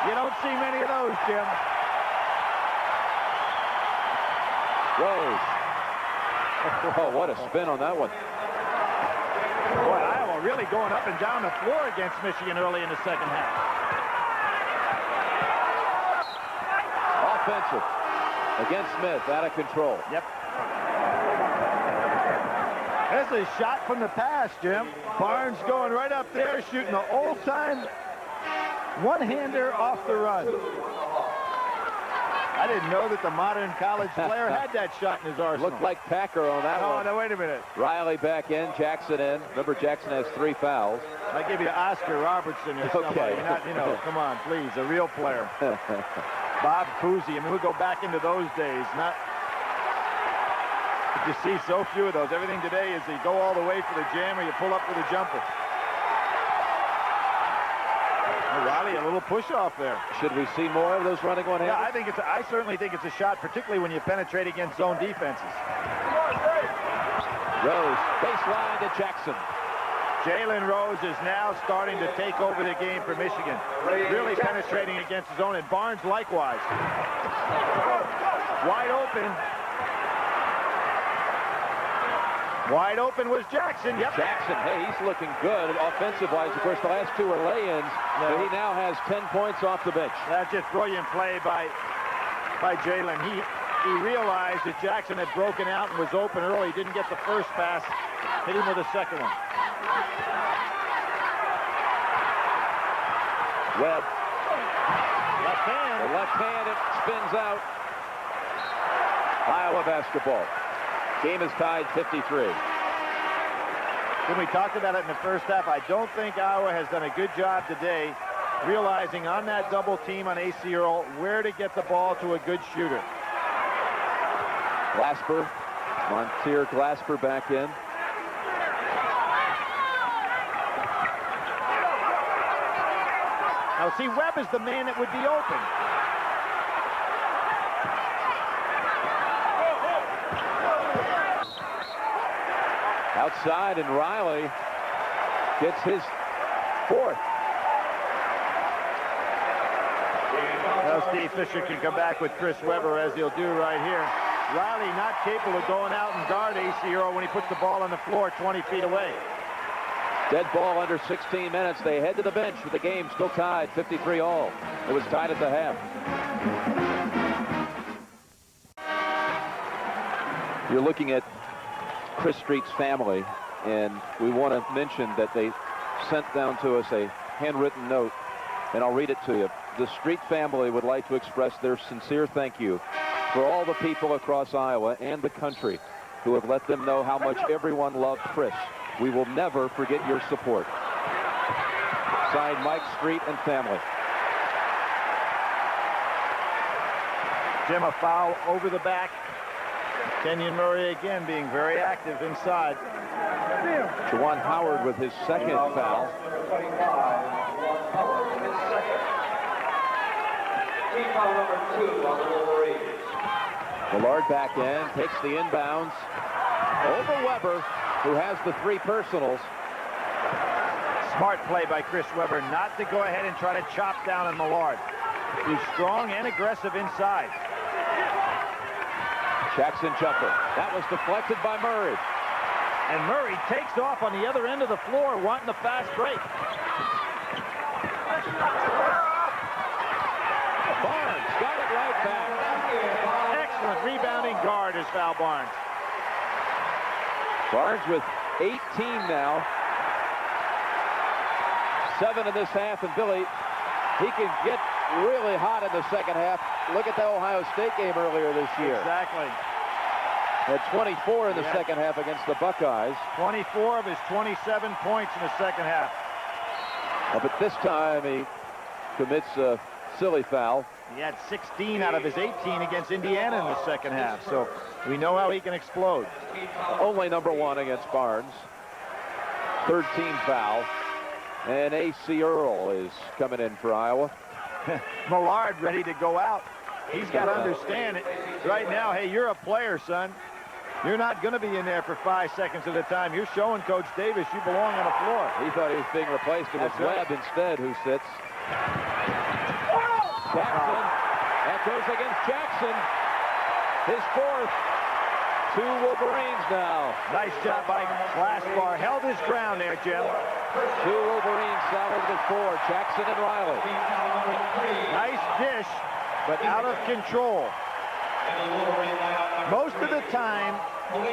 You don't see many of those, Jim. Rose. Oh, what a spin on that one. Boy, Iowa really going up and down the floor against Michigan early in the second half. Offensive. Against Smith, out of control. Yep. There's a shot from the pass, Jim. Barnes going right up there, shooting the old-time one-hander off the run. I didn't know that the modern college player had that shot in his arsenal. Looked like Packer on that one. Oh, no, wait a minute. Riley back in, Jackson in. Remember, Jackson has 3 fouls. I give you Oscar Robertson or somebody. Not, you know, come on, please, a real player. Bob Cousy. I mean, we'll go back into those days. Not. You see so few of those. Everything today is you go all the way for the jam or you pull up for the jumper. Riley, a little push-off there. Should we see more of those running one-handed? Yeah, I certainly think it's a shot, particularly when you penetrate against zone defenses. Rose, baseline to Jackson. Jalen Rose is now starting to take over the game for Michigan. Really penetrating against his own, and Barnes likewise. Wide open. Wide open was Jackson. Yep. Jackson, hey, he's looking good offensive-wise. Of course, the last two were lay-ins, but he now has 10 points off the bench. That's just brilliant play by Jalen. He realized that Jackson had broken out and was open early. He didn't get the first pass. Hit him with the second one. Webb. Left hand. The left hand, it spins out. Iowa basketball. Game is tied 53. When we talked about it in the first half, I don't think Iowa has done a good job today realizing on that double team on A.C. Earl where to get the ball to a good shooter. Glasper, Monteer Glasper back in. Now see, Webb is the man that would be open. Outside, and Riley gets his fourth. Now Steve Fisher can come back with Chris Webber, as he'll do right here. Riley not capable of going out and guard A.C. Earl when he puts the ball on the floor 20 feet away. Dead ball under 16 minutes. They head to the bench with the game still tied 53 all. It was tied at the half. You're looking at Chris Street's family, and we want to mention that they sent down to us a handwritten note, and I'll read it to you. The Street family would like to express their sincere thank you for all the people across Iowa and the country who have let them know how much everyone loved Chris. We will never forget your support. Signed, Mike Street and family. Jim, a foul over the back. Kenyon Murray again being very active inside. Juwan Howard with his second foul. Millard back in, takes the inbounds over Webber, who has the three personals. Smart play by Chris Webber not to go ahead and try to chop down on Millard. He's strong and aggressive inside. Jackson jumper. That was deflected by Murray. And Murray takes off on the other end of the floor, wanting the fast break. Barnes got it right back. Excellent rebounding guard is Val Barnes. Barnes with 18 now. 7 in this half, and Billy, he can get really hot in the second half. Look at the Ohio State game earlier this year. Exactly. Had 24 in the second half against the Buckeyes. 24 of his 27 points in the second half. But this time he commits a silly foul. He had 16 out of his 18 against Indiana in the second half, so we know how he can explode. Only number 1 against Barnes. 13 foul. And A.C. Earl is coming in for Iowa. Millard ready to go out. He's got to understand it right now. Hey, you're a player, son. You're not going to be in there for 5 seconds at a time. You're showing Coach Davis you belong on the floor. He thought he was being replaced. It was Webb instead who sits. Jackson. That goes against Jackson. His fourth. 2 Wolverines now. Nice job by Glassbar. Held his ground there, Jim. 2 Wolverines solid with 4. Jackson and Riley. Nice dish, but out of control. Most of the time,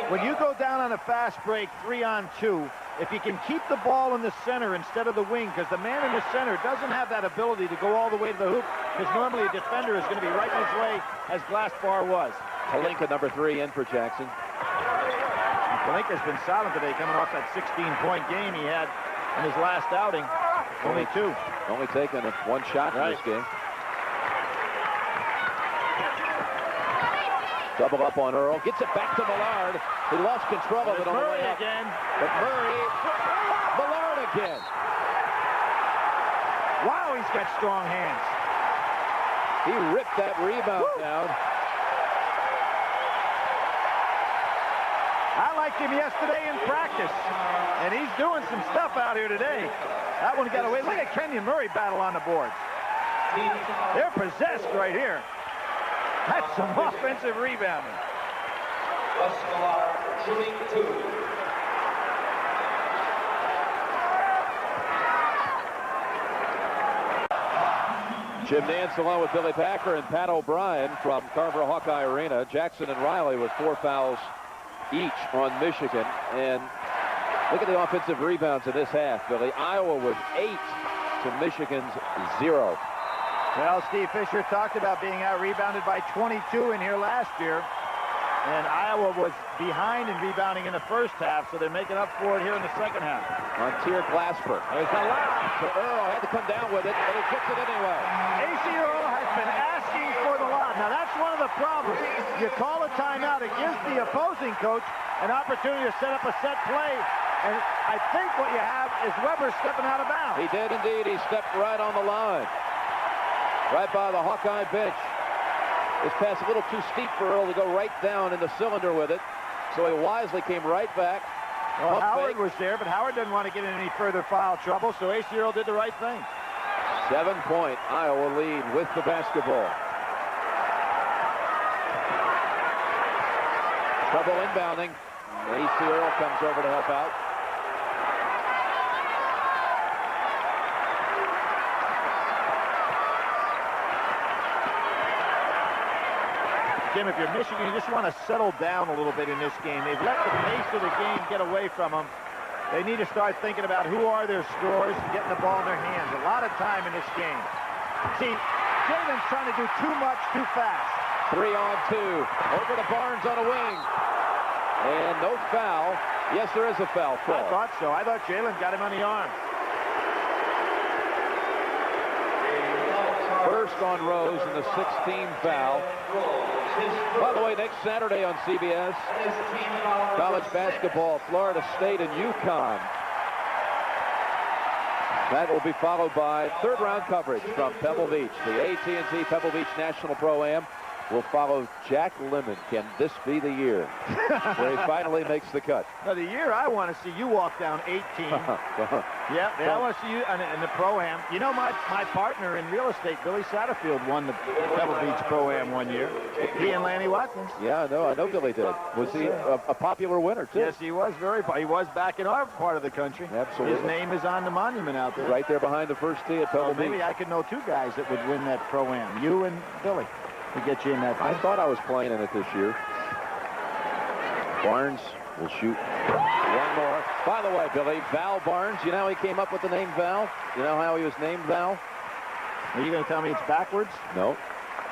when you go down on a fast break 3-on-2, if you can keep the ball in the center instead of the wing, because the man in the center doesn't have that ability to go all the way to the hoop, because normally a defender is going to be right in his way, as Glassbar was. Palinka, number 3, in for Jackson. Palinka's been solid today, coming off that 16-point game he had in his last outing. Only 2. Only taken 1 shot in this game. Double up on Earl. Gets it back to Millard. He lost control of it on the way up. Again. But Murray, Millard again. Wow, he's got strong hands. He ripped that rebound down. I liked him yesterday in practice, and he's doing some stuff out here today. That one got away. Look at Kenyon Murray battle on the boards. They're possessed right here. That's some offensive rebounding. Shooting 2. Jim Nance along with Billy Packer and Pat O'Brien from Carver Hawkeye Arena. Jackson and Riley with 4 fouls each on Michigan. And look at the offensive rebounds in this half, Billy. Iowa with 8 to Michigan's 0. Well, Steve Fisher talked about being out-rebounded by 22 in here last year. And Iowa was behind in rebounding in the first half, so they're making up for it here in the second half. Montier Glasper. There's a lob. So Earl had to come down with it, but he gets it anyway. A.C. Earl has been asking for the lob. Now, that's one of the problems. You call a timeout, it gives the opposing coach an opportunity to set up a set play. And I think what you have is Weber stepping out of bounds. He did indeed. He stepped right on the line. Right by the Hawkeye bench. This pass a little too steep for Earl to go right down in the cylinder with it. So he wisely came right back. Well, Howard was there, but Howard didn't want to get in any further foul trouble, so A.C. Earl did the right thing. 7-point Iowa lead with the basketball. Trouble inbounding. A.C. Earl comes over to help out. Jim, if you're Michigan, you just want to settle down a little bit in this game. They've let the pace of the game get away from them. They need to start thinking about who are their scorers and getting the ball in their hands. A lot of time in this game. See, Jalen's trying to do too much too fast. 3-on-2. Over to Barnes on a wing. And no foul. Yes, there is a foul call. I thought so. I thought Jalen got him on the arm. First on Rose and the 16th foul. By the way, next Saturday on CBS, college basketball, Florida State and UConn. That will be followed by third-round coverage from Pebble Beach. The AT&T Pebble Beach National Pro-Am will follow Jack Lemon. Can this be the year where he finally makes the cut? Now, the year I want to see you walk down 18. Yeah, I want to see you in the Pro-Am. You know, my partner in real estate, Billy Satterfield, won the Pebble Beach Pro-Am one year. He and Lanny Watkins. Yeah, I know Billy did. Was he a popular winner, too? Yes, he was he was back in our part of the country. Absolutely. His name is on the monument out there. Right there behind the first tee at Pebble Beach. Maybe I could know 2 guys that would win that Pro-Am. You and Billy. To get you in that. I thought I was playing in it this year. Barnes will shoot one more. By the way, Billy, Val Barnes, you know how he came up with the name Val? You know how he was named Val? Are you going to tell me it's backwards? No.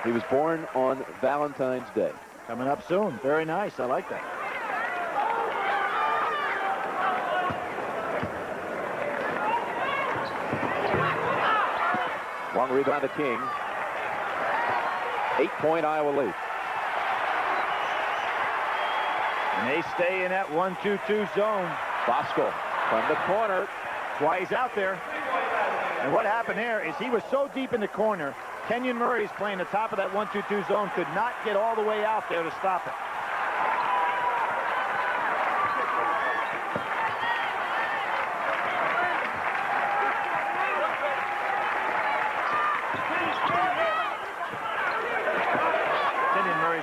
He was born on Valentine's Day. Coming up soon. Very nice. I like that. Long rebound to King. 8-point Iowa lead. And they stay in that 1-2-2 zone. Bosco from the corner. That's why he's out there. And what happened there is he was so deep in the corner, Kenyon Murray's playing the top of that 1-2-2 zone, could not get all the way out there to stop it.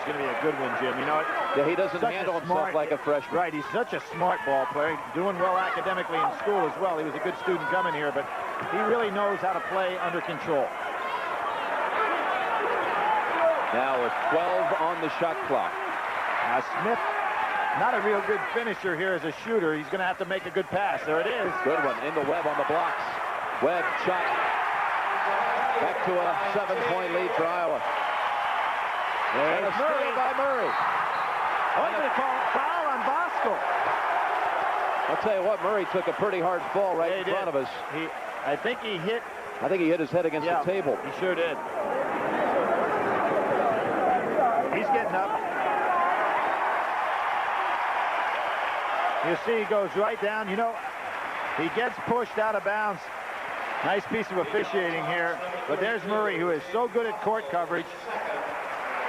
Going to be a good one, Jim. You know it. Yeah, he doesn't handle himself like a freshman. Right, he's such a smart ball player, doing well academically in school as well. He was a good student coming here, but he really knows how to play under control. Now with 12 on the shot clock. Now Smith, not a real good finisher here as a shooter. He's going to have to make a good pass. There it is. Good one into Webb on the blocks. Webb shot. Back to a 7-point lead for Iowa. And a steal by Murray. I'm going to call a foul on Bosco. I'll tell you what, Murray took a pretty hard fall right in front of us. I think he hit his head against the table. He sure did. He's getting up. You see he goes right down. You know, he gets pushed out of bounds. Nice piece of officiating here, but there's Murray, who is so good at court coverage.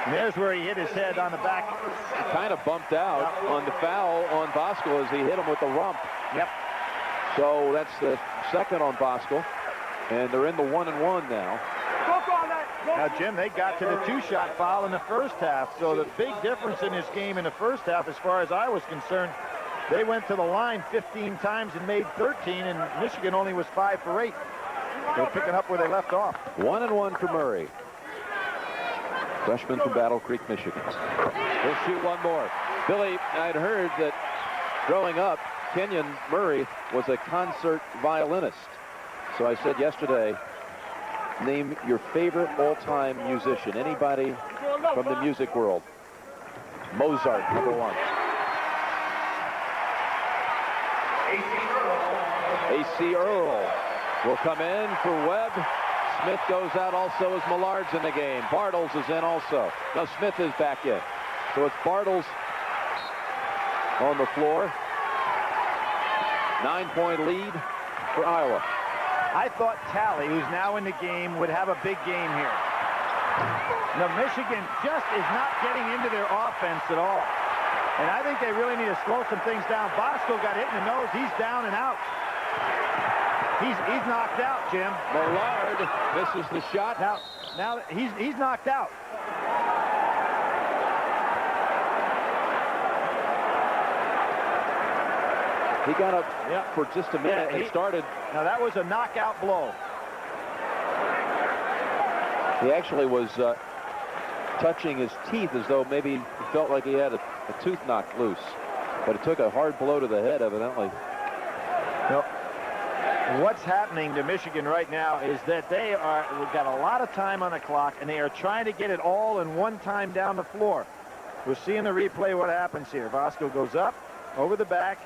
And there's where he hit his head on the back. He kind of bumped out on the foul on Voskuhl as he hit him with the rump. Yep. So that's the second on Voskuhl, and they're in the 1-and-1 now. Now, Jim, they got to the 2-shot foul in the first half, so the big difference in this game in the first half, as far as I was concerned, they went to the line 15 times and made 13, and Michigan only was 5 for 8. They're picking up where they left off. 1-and-1 for Murray. Freshman from Battle Creek, Michigan. He'll shoot one more. Billy, I'd heard that growing up, Kenyon Murray was a concert violinist. So I said yesterday, name your favorite all-time musician. Anybody from the music world. Mozart, #1. A.C. Earl will come in for Webb. Smith goes out also as Millard's in the game. Bartles is in also. No, Smith is back in. So it's Bartles on the floor. 9-point lead for Iowa. I thought Talley, who's now in the game, would have a big game here. Now, Michigan just is not getting into their offense at all. And I think they really need to slow some things down. Voskuhl got hit in the nose. He's down and out. He's knocked out, Jim. Millard misses the shot. Now he's knocked out. He got up for just a minute and started. Now that was a knockout blow. He actually was touching his teeth as though maybe he felt like he had a tooth knocked loose. But it took a hard blow to the head, evidently. What's happening to Michigan right now is that we've got a lot of time on the clock, and they are trying to get it all in one time down the floor. We're seeing the replay what happens here. Voskuhl goes up, over the back.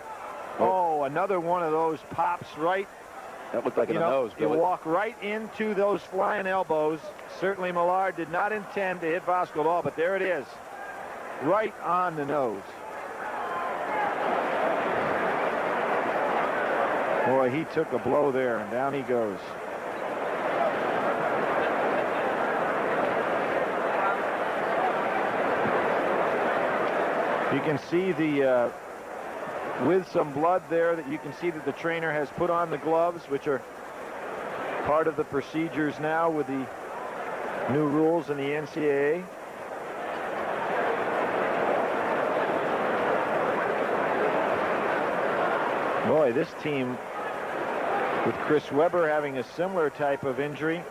Oh, another one of those pops right. That looked like a nose, Billy. You walk right into those flying elbows. Certainly Millard did not intend to hit Voskuhl at all, but there it is. Right on the nose. Boy, he took a blow there, and down he goes. You can see the, with some blood there, that you can see that the trainer has put on the gloves, which are part of the procedures now with the new rules in the NCAA. Boy, this team, with Chris Webber having a similar type of injury.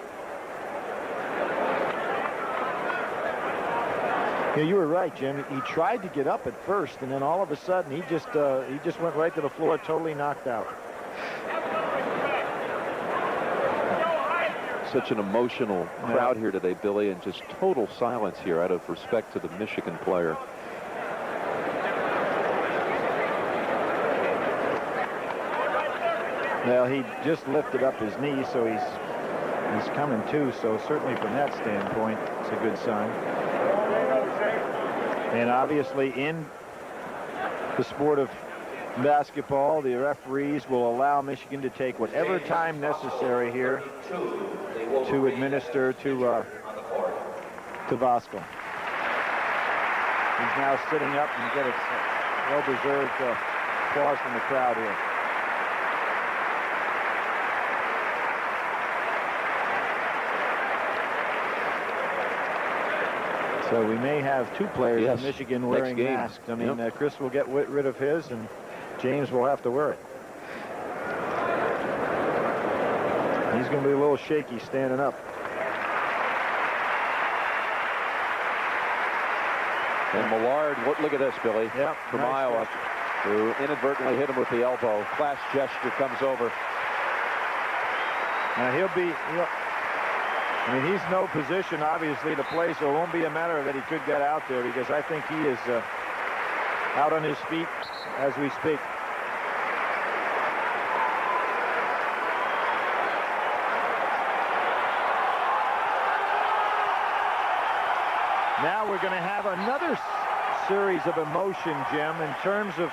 Yeah, you were right, Jim. He tried to get up at first, and then all of a sudden he just went right to the floor, totally knocked out. Such an emotional crowd here today, Billy, and just total silence here out of respect to the Michigan player. Well, he just lifted up his knee, so he's coming to, so certainly from that standpoint, it's a good sign. And obviously in the sport of basketball, the referees will allow Michigan to take whatever time necessary here to administer to Voskuhl. He's now sitting up and get a well-deserved applause from the crowd here. So we may have two players in Michigan wearing masks. I mean, Chris will get rid of his, and James will have to wear it. He's going to be a little shaky standing up. And Millard, look at this, Billy, from Iowa, who inadvertently hit him with the elbow. Class gesture comes over. Now I mean, he's no position, obviously, to play, so it won't be a matter that he could get out there, because I think he is out on his feet as we speak. Now we're going to have another series of emotion, Jim, in terms of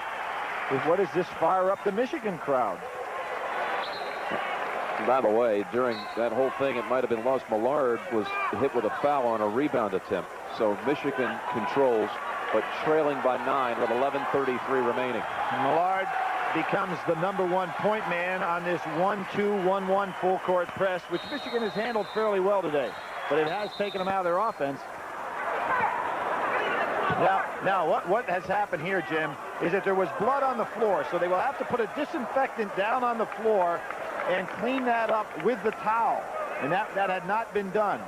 what does this fire up the Michigan crowd? By the way, during that whole thing, it might have been lost. Millard was hit with a foul on a rebound attempt. So Michigan controls, but trailing by 9 with 11:33 remaining. Millard becomes the #1 point man on this 1-2-1-1 full court press, which Michigan has handled fairly well today, but it has taken them out of their offense. Now what has happened here, Jim, is that there was blood on the floor, so they will have to put a disinfectant down on the floor and clean that up with the towel, and that had not been done.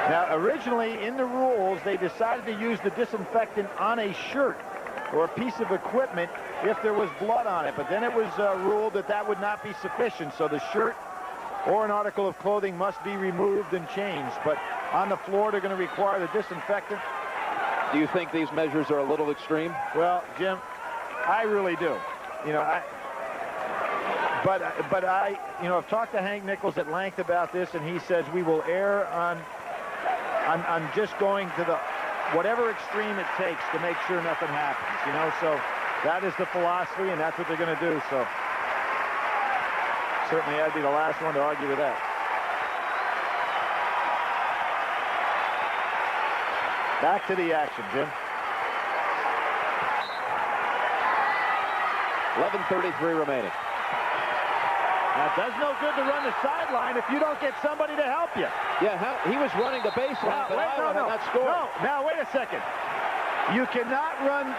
Now, originally in the rules, they decided to use the disinfectant on a shirt or a piece of equipment if there was blood on it, but then it was ruled that that would not be sufficient, so the shirt or an article of clothing must be removed and changed, but on the floor they're going to require the disinfectant. Do you think these measures are a little extreme? Well, Jim, I really do. You know, but I I've talked to Hank Nichols at length about this, and he says we will err on just going to the whatever extreme it takes to make sure nothing happens. You know, so that is the philosophy, and that's what they're going to do. So certainly, I'd be the last one to argue with that. Back to the action, Jim. 11:33 remaining. Now, it does no good to run the sideline if you don't get somebody to help you. Yeah, he was running the baseline, but Iowa had not scored. No, now wait a second. You cannot run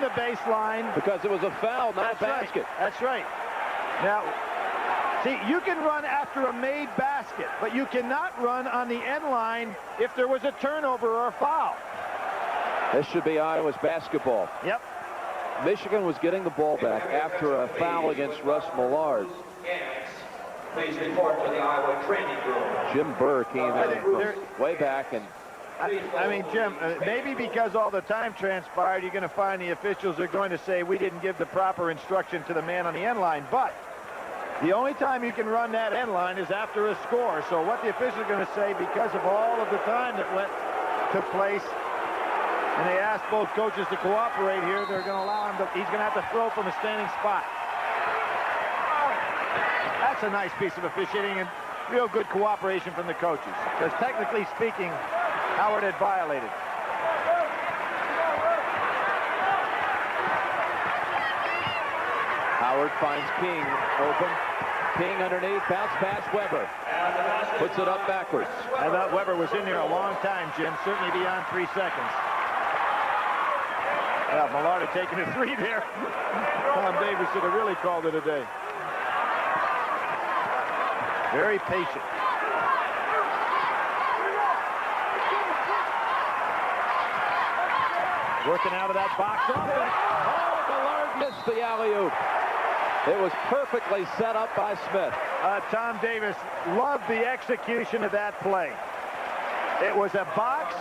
the baseline Because it was a foul, not a basket. Right. That's right. Now, see, you can run after a made basket, but you cannot run on the end line if there was a turnover or a foul. This should be Iowa's basketball. Yep. Michigan was getting the ball back after a foul against Russ Millard. Please report to the Iowa training room. Jim Burr came in from way back, and I mean, Jim, maybe because all the time transpired, you're going to find the officials are going to say we didn't give the proper instruction to the man on the end line, but the only time you can run that end line is after a score. So what the officials are going to say, because of all of the time that took place, and they asked both coaches to cooperate here, they're going to allow him to, he's going to have to throw from a standing spot. That's a nice piece of officiating and real good cooperation from the coaches. Because technically speaking, Howard had violated. Howard finds King open. King underneath, bounce pass, Weber. Puts it up backwards. I thought Weber was in there a long time, Jim, certainly beyond 3 seconds. Yeah, Millard had taken a 3 there. Tom Davis should have really called it a day. Very patient. Working out of that box. Oh, Millard missed the alley-oop. It was perfectly set up by Smith. Tom Davis loved the execution of that play. It was a box.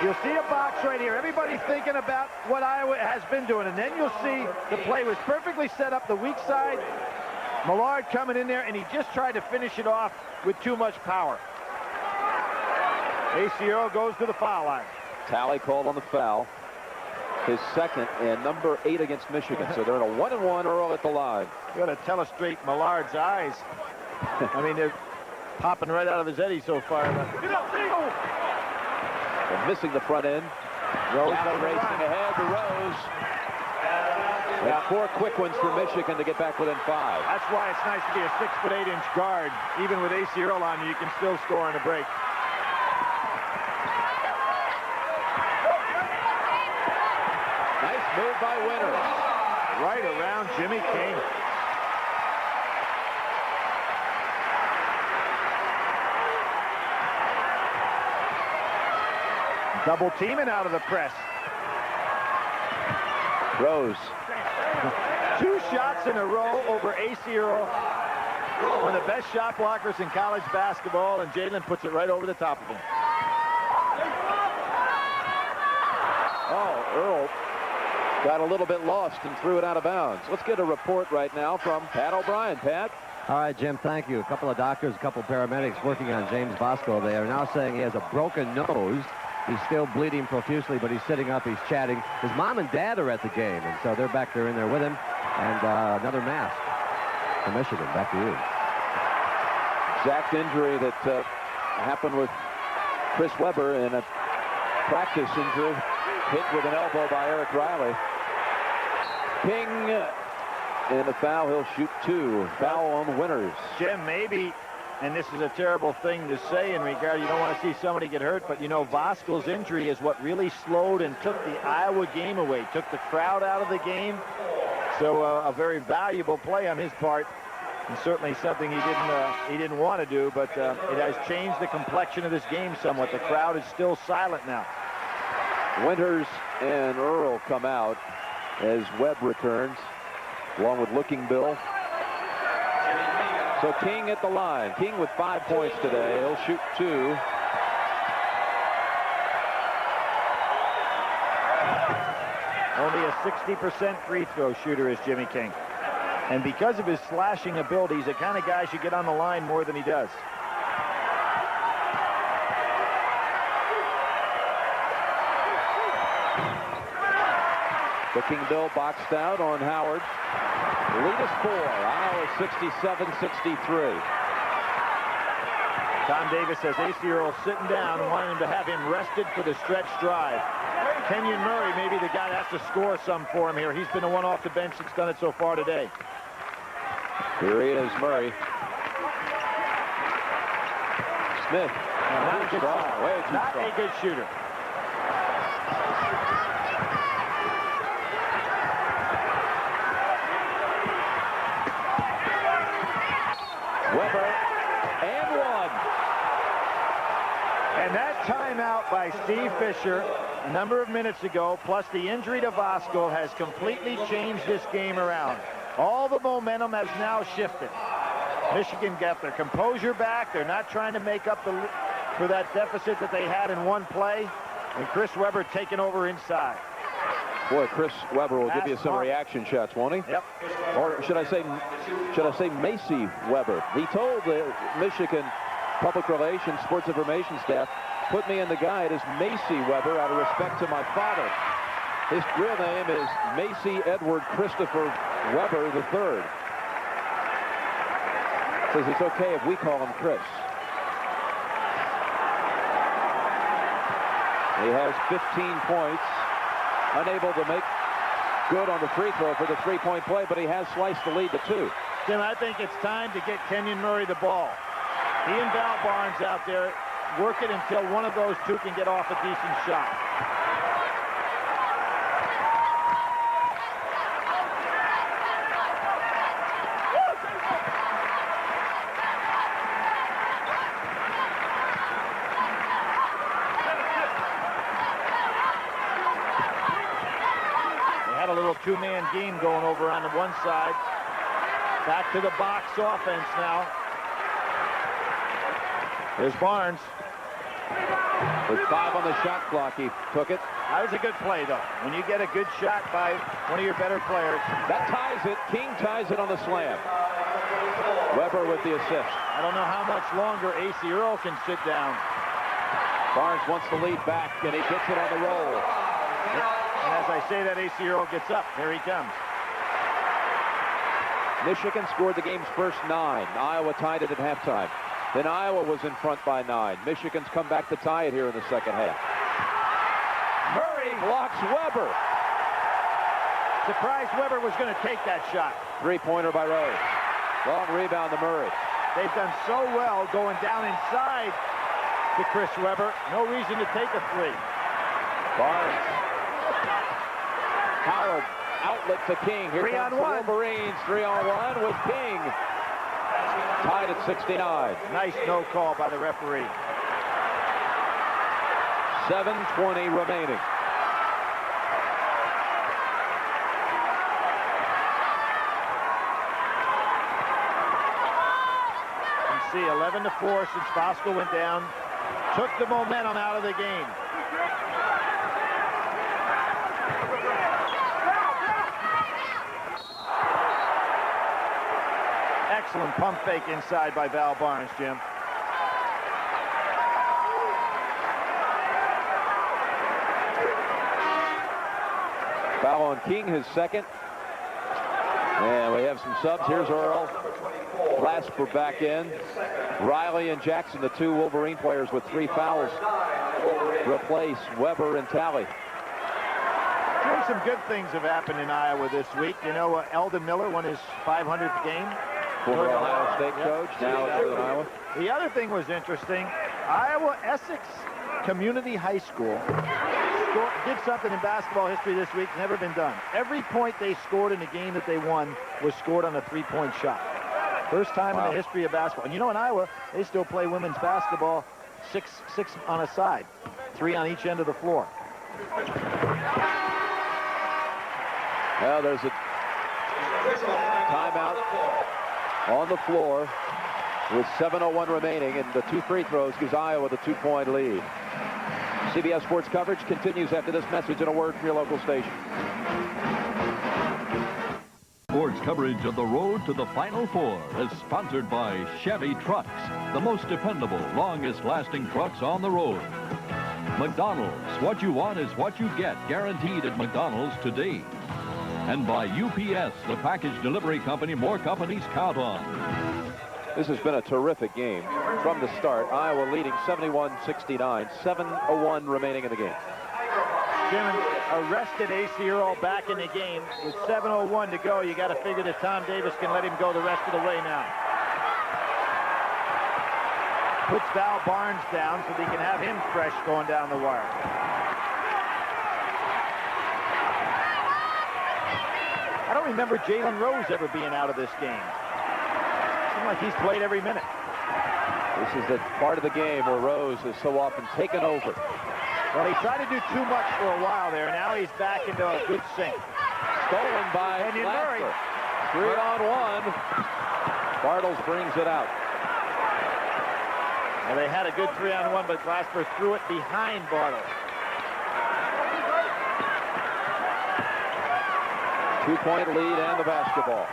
You'll see a box right here. Everybody's thinking about what Iowa has been doing, and then you'll see the play was perfectly set up, the weak side. Millard coming in there, and he just tried to finish it off with too much power. A.C. Earl goes to the foul line. Tally called on the foul. His second and number 8 against Michigan. So they're in a 1-and-1 Earl at the line. You got to telestrate Millard's eyes. I mean, they're popping right out of his Eddie so far. And missing the front end. Rose racing ahead to Rose. And 4 quick ones for Michigan to get back within 5. That's why it's nice to be a 6'8" guard. Even with A.C. Earl on you can still score on a break. Nice move by Winters. Right around Jimmy King. Double teaming out of the press. Rose. 2 shots in a row over A.C. Earl. One of the best shot blockers in college basketball, and Jalen puts it right over the top of him. Oh, Earl got a little bit lost and threw it out of bounds. Let's get a report right now from Pat O'Brien. Pat? All right, Jim, thank you. A couple of doctors, a couple of paramedics working on James Bosco. They are now saying he has a broken nose. He's still bleeding profusely, but he's sitting up, he's chatting. His mom and dad are at the game, and so they're back there in there with him. And another mask for Michigan. Back to you. Exact injury that happened with Chris Webber in a practice injury, hit with an elbow by Eric Riley. King in a foul, he'll shoot 2. Foul on Winters. Jim, maybe, and this is a terrible thing to say in regard, you don't want to see somebody get hurt, but you know, Voskuil's injury is what really slowed and took the Iowa game away, took the crowd out of the game. So a very valuable play on his part, and certainly something he didn't want to do, but it has changed the complexion of this game somewhat. The crowd is still silent now. Winters and Earl come out as Webb returns, along with Looking Bill. So King at the line. King with 5 points today. He'll shoot 2. Only a 60% free throw shooter is Jimmy King. And because of his slashing ability, he's the kind of guy should get on the line more than he does. Looking Bill boxed out on Howard. Lead is 4. Iowa 67-63. Tom Davis says AC Earl sitting down and wanting him to have him rested for the stretch drive. Kenyon Murray may be the guy that has to score some for him here. He's been the one off the bench that's done it so far today. Here he is, Murray. Smith. Not a good shooter. Webber, and 1. And that timeout by Steve Fisher a number of minutes ago, plus the injury to Voskuil, has completely changed this game around. All the momentum has now shifted. Michigan got their composure back. They're not trying to make up for that deficit that they had in one play. And Chris Webber taking over inside. Boy, Chris Webber will give you some reaction shots, won't he? Yep. Or should I say Macy Webber? He told the Michigan Public Relations Sports Information staff, put me in the guide as Macy Webber out of respect to my father. His real name is Macy Edward Christopher Webber III. Says it's okay if we call him Chris. He has 15 points. Unable to make good on the free throw for the three-point play, but he has sliced the lead to 2. Tim, I think it's time to get Kenyon Murray the ball. He and Val Barnes out there work it until one of those two can get off a decent shot. Two-man game going over on the one side. Back to the box offense now. There's Barnes. With 5 on the shot clock, he took it. That was a good play, though. When you get a good shot by one of your better players. That ties it. King ties it on the slam. Webber with the assist. I don't know how much longer AC Earl can sit down. Barnes wants the lead back, and he gets it on the roll. And as I say that, AC Earl gets up. Here he comes. Michigan scored the game's first 9. Iowa tied it at halftime. Then Iowa was in front by 9. Michigan's come back to tie it here in the second half. Murray blocks Webber. Surprised Webber was going to take that shot. Three-pointer by Rose. Long rebound to Murray. They've done so well going down inside to Chris Webber. No reason to take a three. Barnes. Howard, outlet to King. Here comes the Wolverines. 3-on-1 with King. Tied at 69. Nice no call by the referee. 7:20 remaining. You see 11-4 since Voskuil went down. Took the momentum out of the game. Excellent pump fake inside by Val Barnes, Jim. Foul on King, his second. And we have some subs. Here's Earl. Glasper back in. Riley and Jackson, the two Wolverine players with 3 fouls, replace Weber and Talley. Some good things have happened in Iowa this week. You know, Eldon Miller won his 500th game. Former Ohio State coach, now at Northern Iowa. The other thing was interesting. Iowa Essex Community High School did something in basketball history this week, never been done. Every point they scored in the game that they won was scored on a 3-point shot. First time in the history of basketball. And you know, in Iowa, they still play women's basketball six on a side, 3 on each end of the floor. Well, there's a timeout on the floor with 7:01 remaining, and the 2 free throws gives Iowa the 2-point lead. CBS Sports coverage continues after this message and a word from your local station. Sports coverage of the road to the Final Four is sponsored by Chevy Trucks, the most dependable, longest-lasting trucks on the road. McDonald's, what you want is what you get, guaranteed at McDonald's today. And by UPS, the package delivery company more companies count on. This has been a terrific game from the start. Iowa leading 71-69, 7:01 remaining in the game. Jim arrested A.C. Earl back in the game with 7:01 to go. You got to figure that Tom Davis can let him go the rest of the way now. Puts Val Barnes down so they can have him fresh going down the wire. I don't remember Jalen Rose ever being out of this game. Seems like he's played every minute. This is the part of the game where Rose is so often taken over. Well, he tried to do too much for a while there. Now he's back into a good sync. Stolen by Murray. 3-on-1. Bartles brings it out. Well, they had a good 3-on-1, but Glasper threw it behind Bartles. 2-point lead and the basketball.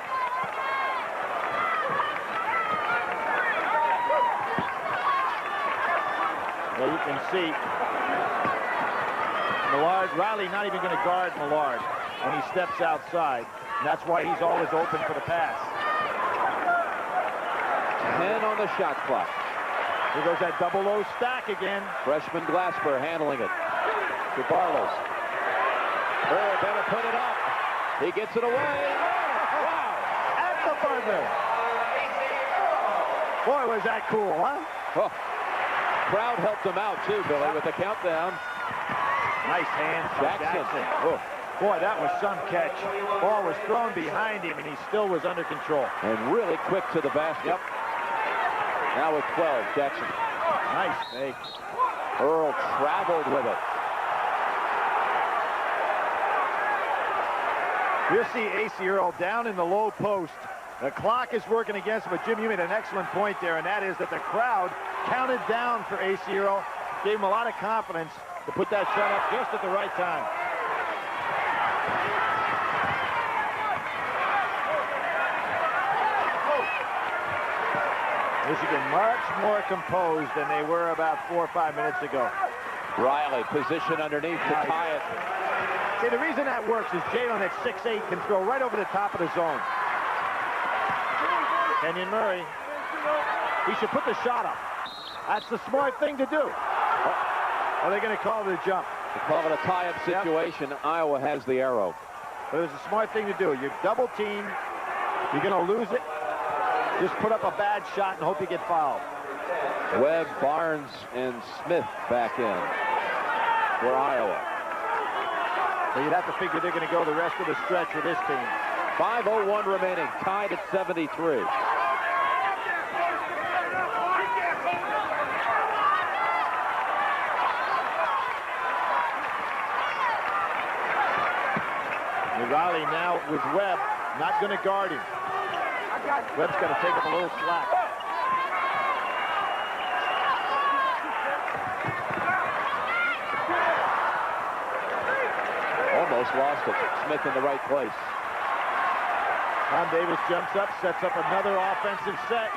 Well, you can see Millard, Riley not even going to guard Millard when he steps outside. And that's why he's always open for the pass. 10 on the shot clock. Here goes that double-O stack again. Freshman Glasper handling it to Bartles. Oh, better put it up. He gets it away. Wow! At the buzzer. Boy, was that cool, huh? Oh. Crowd helped him out, too, Billy, with the countdown. Nice hands from Jackson. Oh. Boy, that was some catch. Ball was thrown behind him, and he still was under control. And really quick to the basket. Yep. Now with 12, Jackson. Nice fake. Earl traveled with it. You'll see A.C. Earl down in the low post. The clock is working against him, but Jim, you made an excellent point there, and that is that the crowd counted down for A.C. Earl, gave him a lot of confidence to put that shot up just at the right time. Michigan much more composed than they were about 4 or 5 minutes ago. Riley, position underneath to tie it. See, the reason that works is Jalen at 6'8" can throw right over the top of the zone. Kenyon Murray, he should put the shot up. That's the smart thing to do. Are they going to call it a jump? They call it a tie-up situation. Yep. Iowa has the arrow. But it's a smart thing to do. You double team, you're going to lose it. Just put up a bad shot and hope you get fouled. Webb, Barnes, and Smith back in for Iowa. So you'd have to figure they're going to go the rest of the stretch with this team. 5:01 remaining, tied at 73. Riley now with Webb, not going to guard him. Webb's going to take up a little slack. Almost lost it. Smith in the right place. Tom Davis jumps up, sets up another offensive set.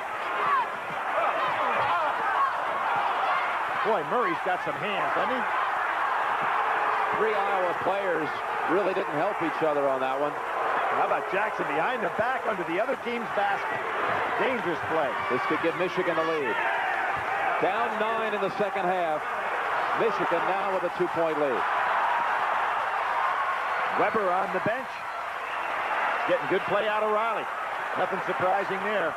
Boy, Murray's got some hands, doesn't he? 3 Iowa players really didn't help each other on that one. How about Jackson behind the back under the other team's basket? Dangerous play. This could give Michigan the lead. Down 9 in the second half. Michigan now with a 2-point lead. Weber on the bench. Getting good play out of Riley. Nothing surprising there.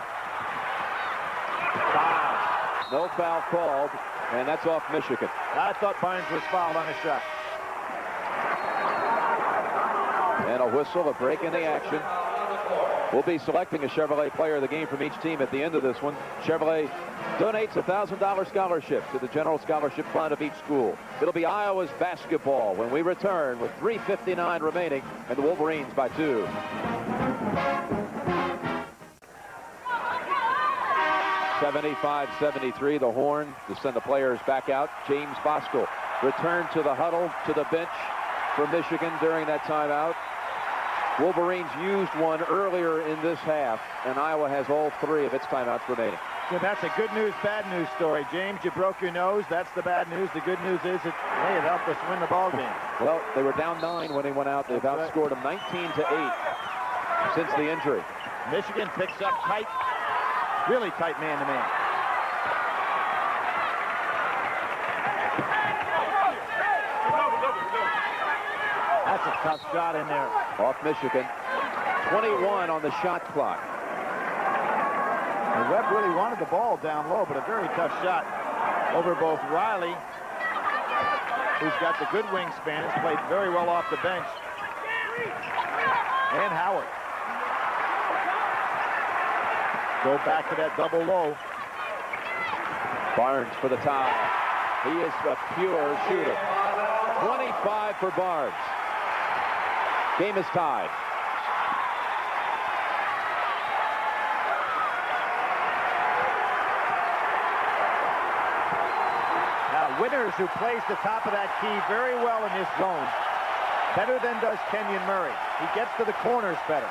Foul. No foul called, and that's off Michigan. I thought Barnes was fouled on a shot. And a whistle, a break in the action. We'll be selecting a Chevrolet player of the game from each team at the end of this one. Chevrolet donates a $1,000 scholarship to the General Scholarship Fund of each school. It'll be Iowa's basketball when we return with 3:59 remaining and the Wolverines by 2. (75-73) the horn to send the players back out. James Bosco returned to the huddle, to the bench for Michigan during that timeout. Wolverines used one earlier in this half, and Iowa has all 3 of its timeouts remaining. So that's a good news, bad news story. James, you broke your nose. That's the bad news. The good news is it may have helped us win the ball game. Well, they were down 9 when he went out. They've outscored them 19-8 since the injury. Michigan picks up tight, really tight man-to-man. That's a tough shot in there. Off Michigan. 21 on the shot clock. And Webb really wanted the ball down low, but a very tough shot over both Riley, who's got the good wingspan, has played very well off the bench, and Howard. Go back to that double low. Barnes for the tie. He is a pure shooter. 25 for Barnes. Game is tied. Now, Winters, who plays the top of that key very well in this zone, better than does Kenyon Murray. He gets to the corners better.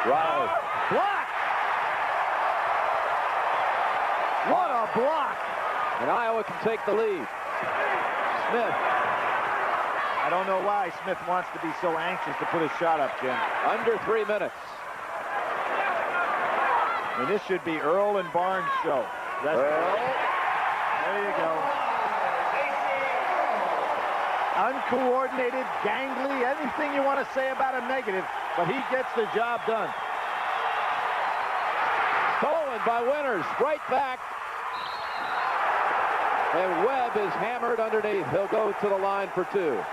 Riley. Block! What a block! And Iowa can take the lead. Smith. I don't know why Smith wants to be so anxious to put his shot up, Jim. Under 3 minutes. And this should be Earl and Barnes' show. That's there you go. Uncoordinated, gangly, anything you want to say about him negative, but he gets the job done. Stolen by Winters. Right back. And Webb is hammered underneath. He'll go to the line for 2.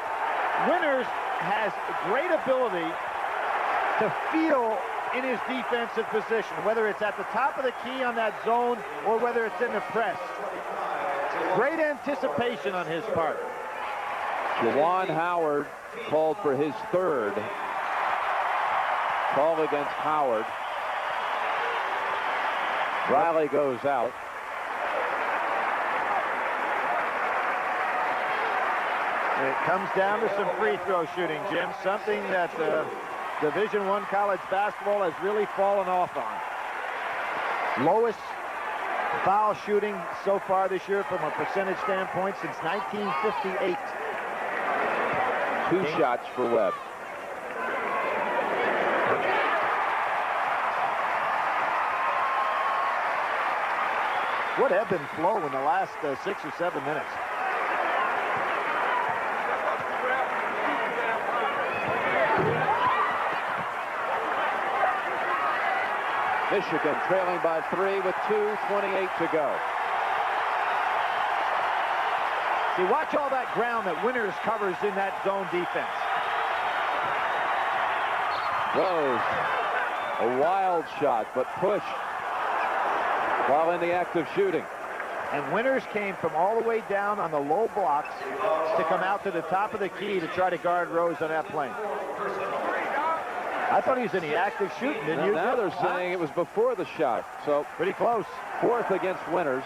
Winters has great ability to feel in his defensive position, whether it's at the top of the key on that zone or whether it's in the press. Great anticipation on his part. Juwan Howard called for his 3rd call against Howard. Riley goes out. And it comes down to some free throw shooting, Jim, something that Division I college basketball has really fallen off on. Lowest foul shooting so far this year from a percentage standpoint since 1958. 2 shots for Webb. What ebb and flow in the last 6 or 7 minutes. Michigan trailing by 3 with 2:28 to go. See, watch all that ground that Winters covers in that zone defense. Rose, a wild shot, but pushed while in the act of shooting. And Winters came from all the way down on the low blocks to come out to the top of the key to try to guard Rose on that plane. I thought he was in the act of shooting, didn't you? Now they're saying it was before the shot, so pretty close. 4th against Winters.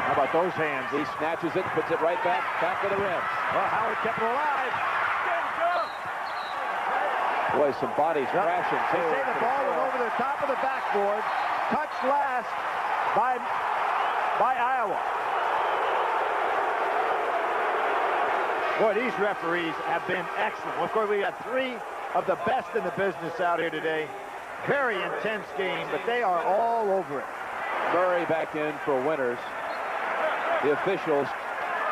How about those hands? He snatches it, puts it right back of the rim. Well, Howard kept it alive. Boy, some bodies crashing, They too. say the ball went over the top of the backboard, touched last by Iowa. Boy, these referees have been excellent. Of course, we got 3 of the best in the business out here today. Very intense game, but they are all over it. Murray back in for Winters. The officials,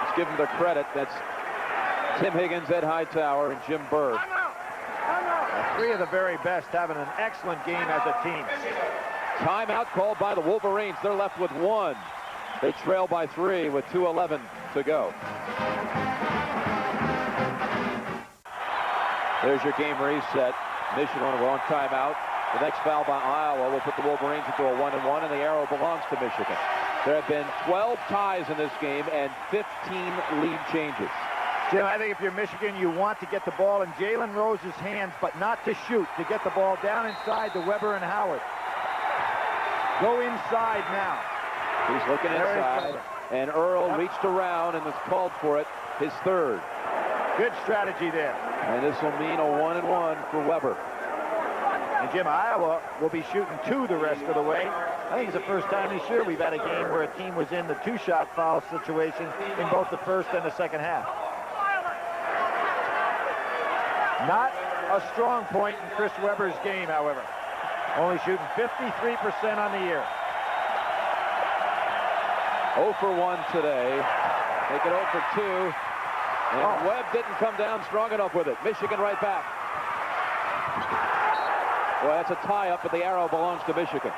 let's give them the credit. That's Tim Higgins, Ed Hightower, and Jim Burr. 3 of the very best having an excellent game as a team. Timeout called by the Wolverines. They're left with 1. They trail by 3 with 2:11 to go. There's your game reset. Michigan on timeout. The next foul by Iowa will put the Wolverines into a 1-1, and the arrow belongs to Michigan. There have been 12 ties in this game and 15 lead changes. Jim, I think if you're Michigan, you want to get the ball in Jalen Rose's hands, but not to shoot, to get the ball down inside to Weber and Howard. Go inside now. He's looking inside, and Earl reached around and was called for it, his 3rd. Good strategy there. And this will mean a 1-1 for Weber. And Jim, Iowa will be shooting 2 the rest of the way. I think it's the first time this year we've had a game where a team was in the 2-shot foul situation in both the first and the second half. Not a strong point in Chris Weber's game, however. Only shooting 53% on the year. 0 for 1 today. Make it 0 for 2. And Webb didn't come down strong enough with it. Michigan right back. Well, that's a tie-up, but the arrow belongs to Michigan.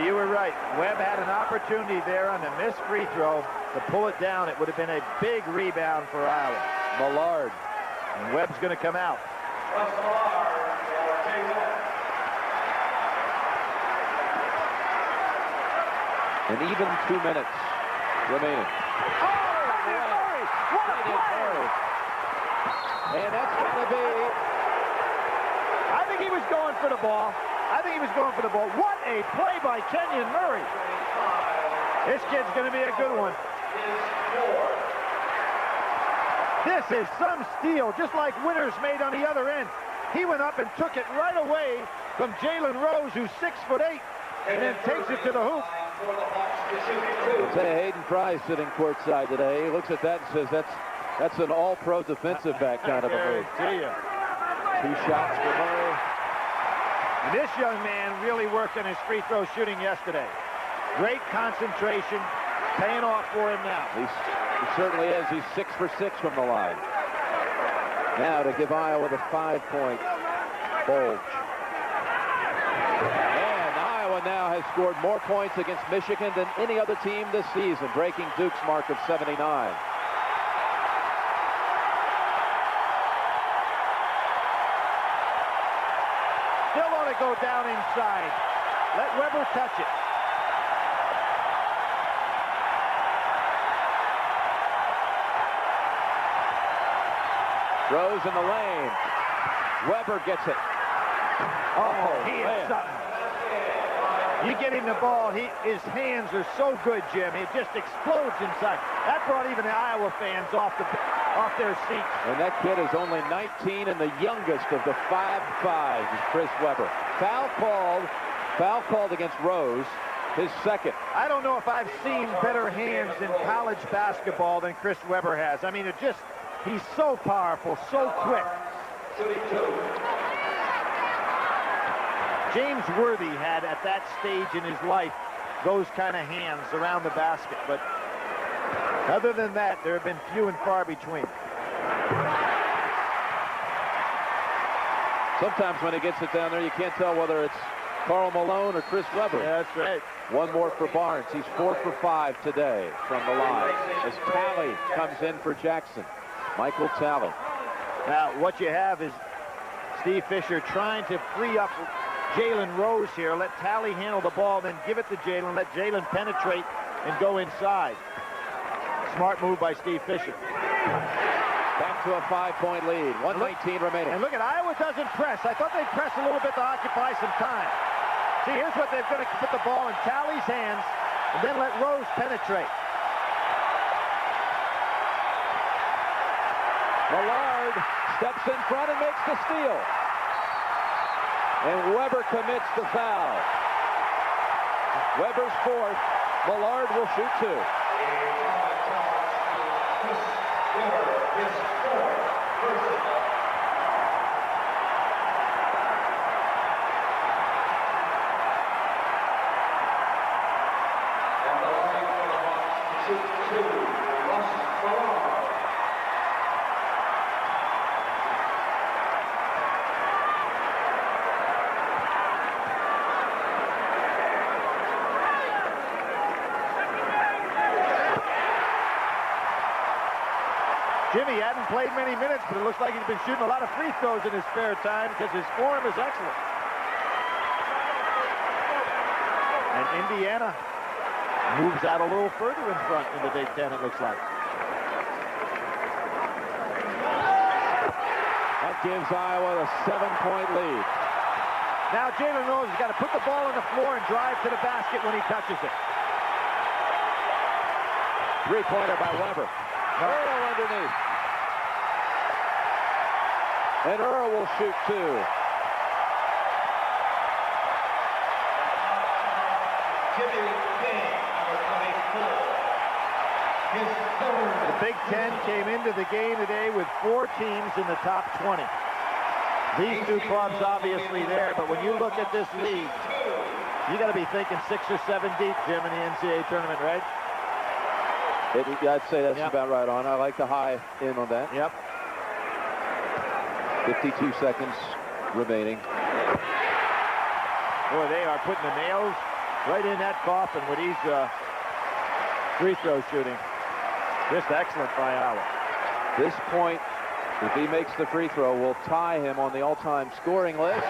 You were right. Webb had an opportunity there on the missed free throw to pull it down. It would have been a big rebound for Iowa. Millard. And Webb's going to come out. And even 2 minutes remaining. And that's going to be... I think he was going for the ball. What a play by Kenyon Murray. This kid's going to be a good one. This is some steal, just like Winters made on the other end. He went up and took it right away from Jalen Rose, who's 6'8", and then takes it to the hoop. Say Hayden Fry sitting courtside today. He looks at that and says that's an all-pro defensive back kind of a move. 2 shots for Murray. And this young man really worked on his free throw shooting yesterday. Great concentration, paying off for him now. He certainly is. He's 6 for 6 from the line. Now to give Iowa the 5-point bulge. And Iowa now has scored more points against Michigan than any other team this season, breaking Duke's mark of 79. Still want to go down inside. Let Weber touch it. Rose in the lane. Weber gets it. Oh, he is something. You get him the ball, his hands are so good, Jim. It just explodes inside. That brought even the Iowa fans off their seats. And that kid is only 19 and the youngest of the 5'5" is Chris Weber. Foul called against Rose, his 2nd. I don't know if I've seen better hands in college basketball than Chris Weber has. I mean, he's so powerful, so quick. James Worthy had, at that stage in his life, those kind of hands around the basket. But other than that, there have been few and far between. Sometimes when he gets it down there, you can't tell whether it's Karl Malone or Chris Weber. Yeah, that's right. One more for Barnes. He's 4 for 5 today from the line. As Talley comes in for Jackson. Michael Talley. Now, what you have is Steve Fisher trying to free up Jalen Rose here. Let Talley handle the ball, then give it to Jalen. Let Jalen penetrate and go inside. Smart move by Steve Fisher. Back to a 5-point lead. 1:19 remaining. And look at Iowa doesn't press. I thought they'd press a little bit to occupy some time. See, here's what they're going to put the ball in Talley's hands and then let Rose penetrate. Millard steps in front and makes the steal. And Weber commits the foul. Weber's 4th. Millard will shoot 2. his fourth personal. On the line for the Hawks, shoot 2, Russ Farrar. Jimmy hadn't played many minutes, but it looks like he's been shooting a lot of free throws in his spare time because his form is excellent. And Indiana moves out a little further in front in the Big Ten, it looks like. That gives Iowa a 7-point lead. Now Jalen Rose has got to put the ball on the floor and drive to the basket when he touches it. Three-pointer by Weber. Earl underneath. And Earl will shoot 2. Jimmy King, number 24. His third. The Big Ten came into the game today with 4 teams in the top 20. These 2 clubs obviously there, but when you look at this league, you got to be thinking 6 or 7 deep, Jim, in the NCAA tournament, right? I'd say that's about right on. I like the high in on that. Yep. 52 seconds remaining. Boy, they are putting the nails right in that coffin with these free throw shooting. Just excellent by Iowa. This point, if he makes the free throw, will tie him on the all-time scoring list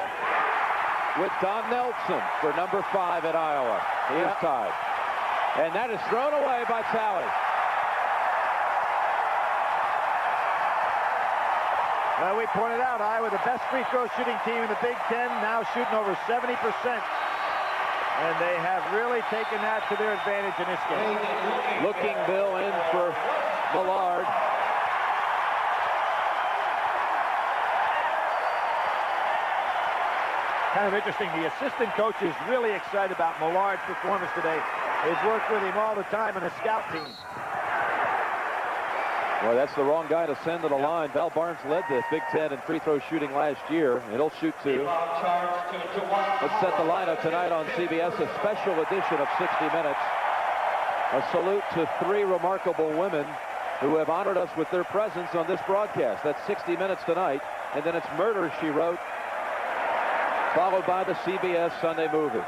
with Don Nelson for number 5 at Iowa. He is tied. And that is thrown away by Talley. Well, we pointed out Iowa, the best free throw shooting team in the Big Ten, now shooting over 70%. And they have really taken that to their advantage in this game. Looking Bill in for Millard. Kind of interesting. The assistant coach is really excited about Millard's performance today. They've worked with him all the time in a scout team. Well, that's the wrong guy to send to the line. Val Barnes led the Big Ten in free throw shooting last year. And he'll shoot 2. Let's set the lineup tonight on CBS, a special edition of 60 Minutes. A salute to 3 remarkable women who have honored us with their presence on this broadcast. That's 60 Minutes tonight. And then it's Murder, She Wrote, followed by the CBS Sunday movie,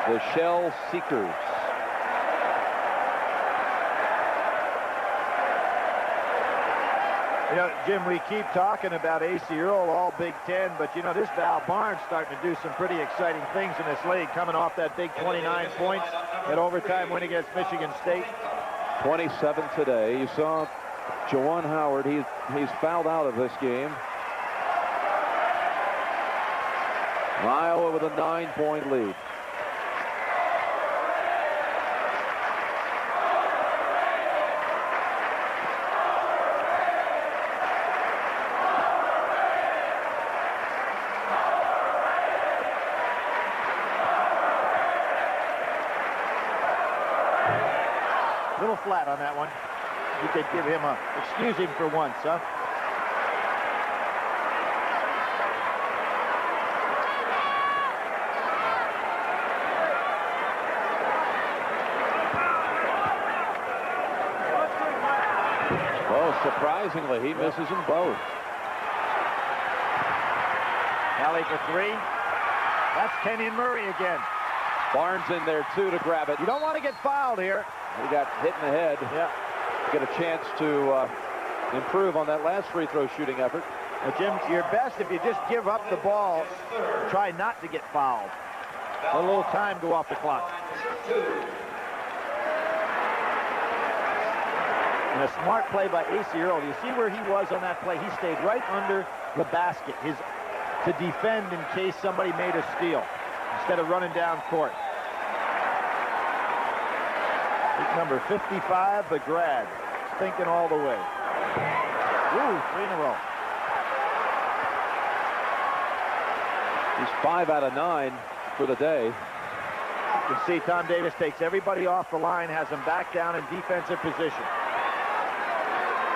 The Shell Seekers. You know, Jim, we keep talking about A.C. Earl, all Big Ten, but, you know, this Val Barnes starting to do some pretty exciting things in this league, coming off that big 29 points at overtime win against Michigan State. 27 today. You saw Juwan Howard. He's fouled out of this game. Iowa with a 9-point lead. A little flat on that one. You could give him excuse him for once, huh? Oh, surprisingly, he misses them both. Talley for 3. That's Kenyon Murray again. Barnes in there, too, to grab it. You don't want to get fouled here. He got hit in the head. Yeah. Get a chance to improve on that last free throw shooting effort. Well, Jim, your best if you just give up the ball, try not to get fouled. A little time go off the clock. And a smart play by A.C. Earl. You see where he was on that play? He stayed right under the basket to defend in case somebody made a steal instead of running down court. Number 55, the grad, thinking all the way. Ooh, 3 in a row. He's 5 out of 9 for the day. You can see Tom Davis takes everybody off the line, has them back down in defensive position.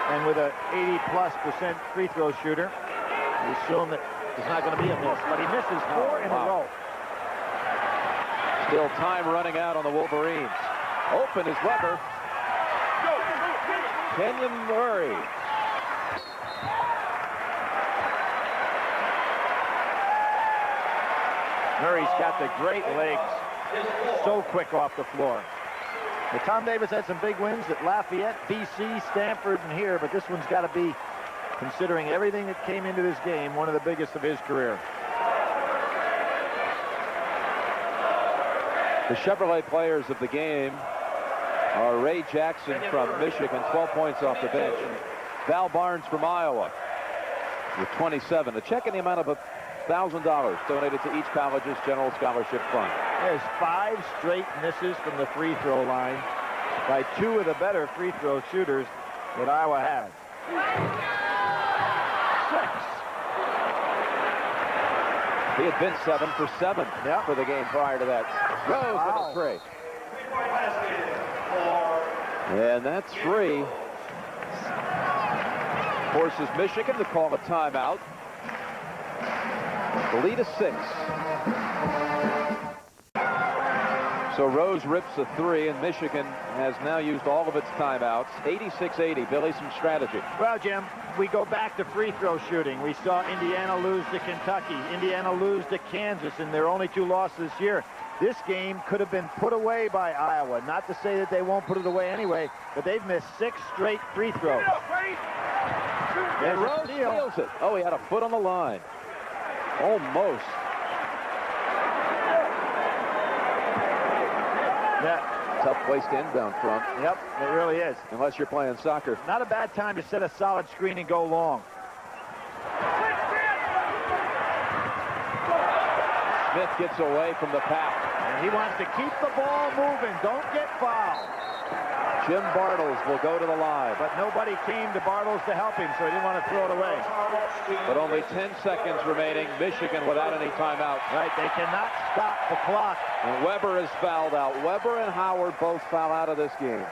And with a 80+% free throw shooter, you assume that it's not going to be a miss. But he misses 4 in a row. Still time running out on the Wolverines. Open is Weber. Kenyon Murray. Murray's got the great legs. So quick off the floor. But Tom Davis had some big wins at Lafayette, BC, Stanford, and here, but this one's got to be, considering everything that came into this game, one of the biggest of his career. The Chevrolet players of the game are Ray Jackson from Michigan, 12 points off the bench, and Val Barnes from Iowa with 27. A check in the amount of $1,000 donated to each college's general scholarship fund. There's 5 straight misses from the free throw line by 2 of the better free throw shooters that Iowa has. 6. He had been 7 for 7 for the game prior to that. Rose with a 3. And that's 3. Forces Michigan to call a timeout. The lead is 6. So Rose rips a 3, and Michigan has now used all of its timeouts. 86-80. Billy, some strategy. Well, Jim, we go back to free throw shooting. We saw Indiana lose to Kentucky, Indiana lose to Kansas in their only 2 losses this year. This game could have been put away by Iowa. Not to say that they won't put it away anyway, but they've missed 6 straight free throws. And Rose steals it. Oh, he had a foot on the line. Almost. Yeah. Tough place to inbound from. Yep, it really is. Unless you're playing soccer. Not a bad time to set a solid screen and go long. Smith gets away from the pack. And he wants to keep the ball moving. Don't get fouled. Jim Bartles will go to the line. But nobody came to Bartles to help him, so he didn't want to throw it away. But only 10 seconds remaining. Michigan without any timeout. Right, they cannot stop the clock. And Weber is fouled out. Weber and Howard both foul out of this game.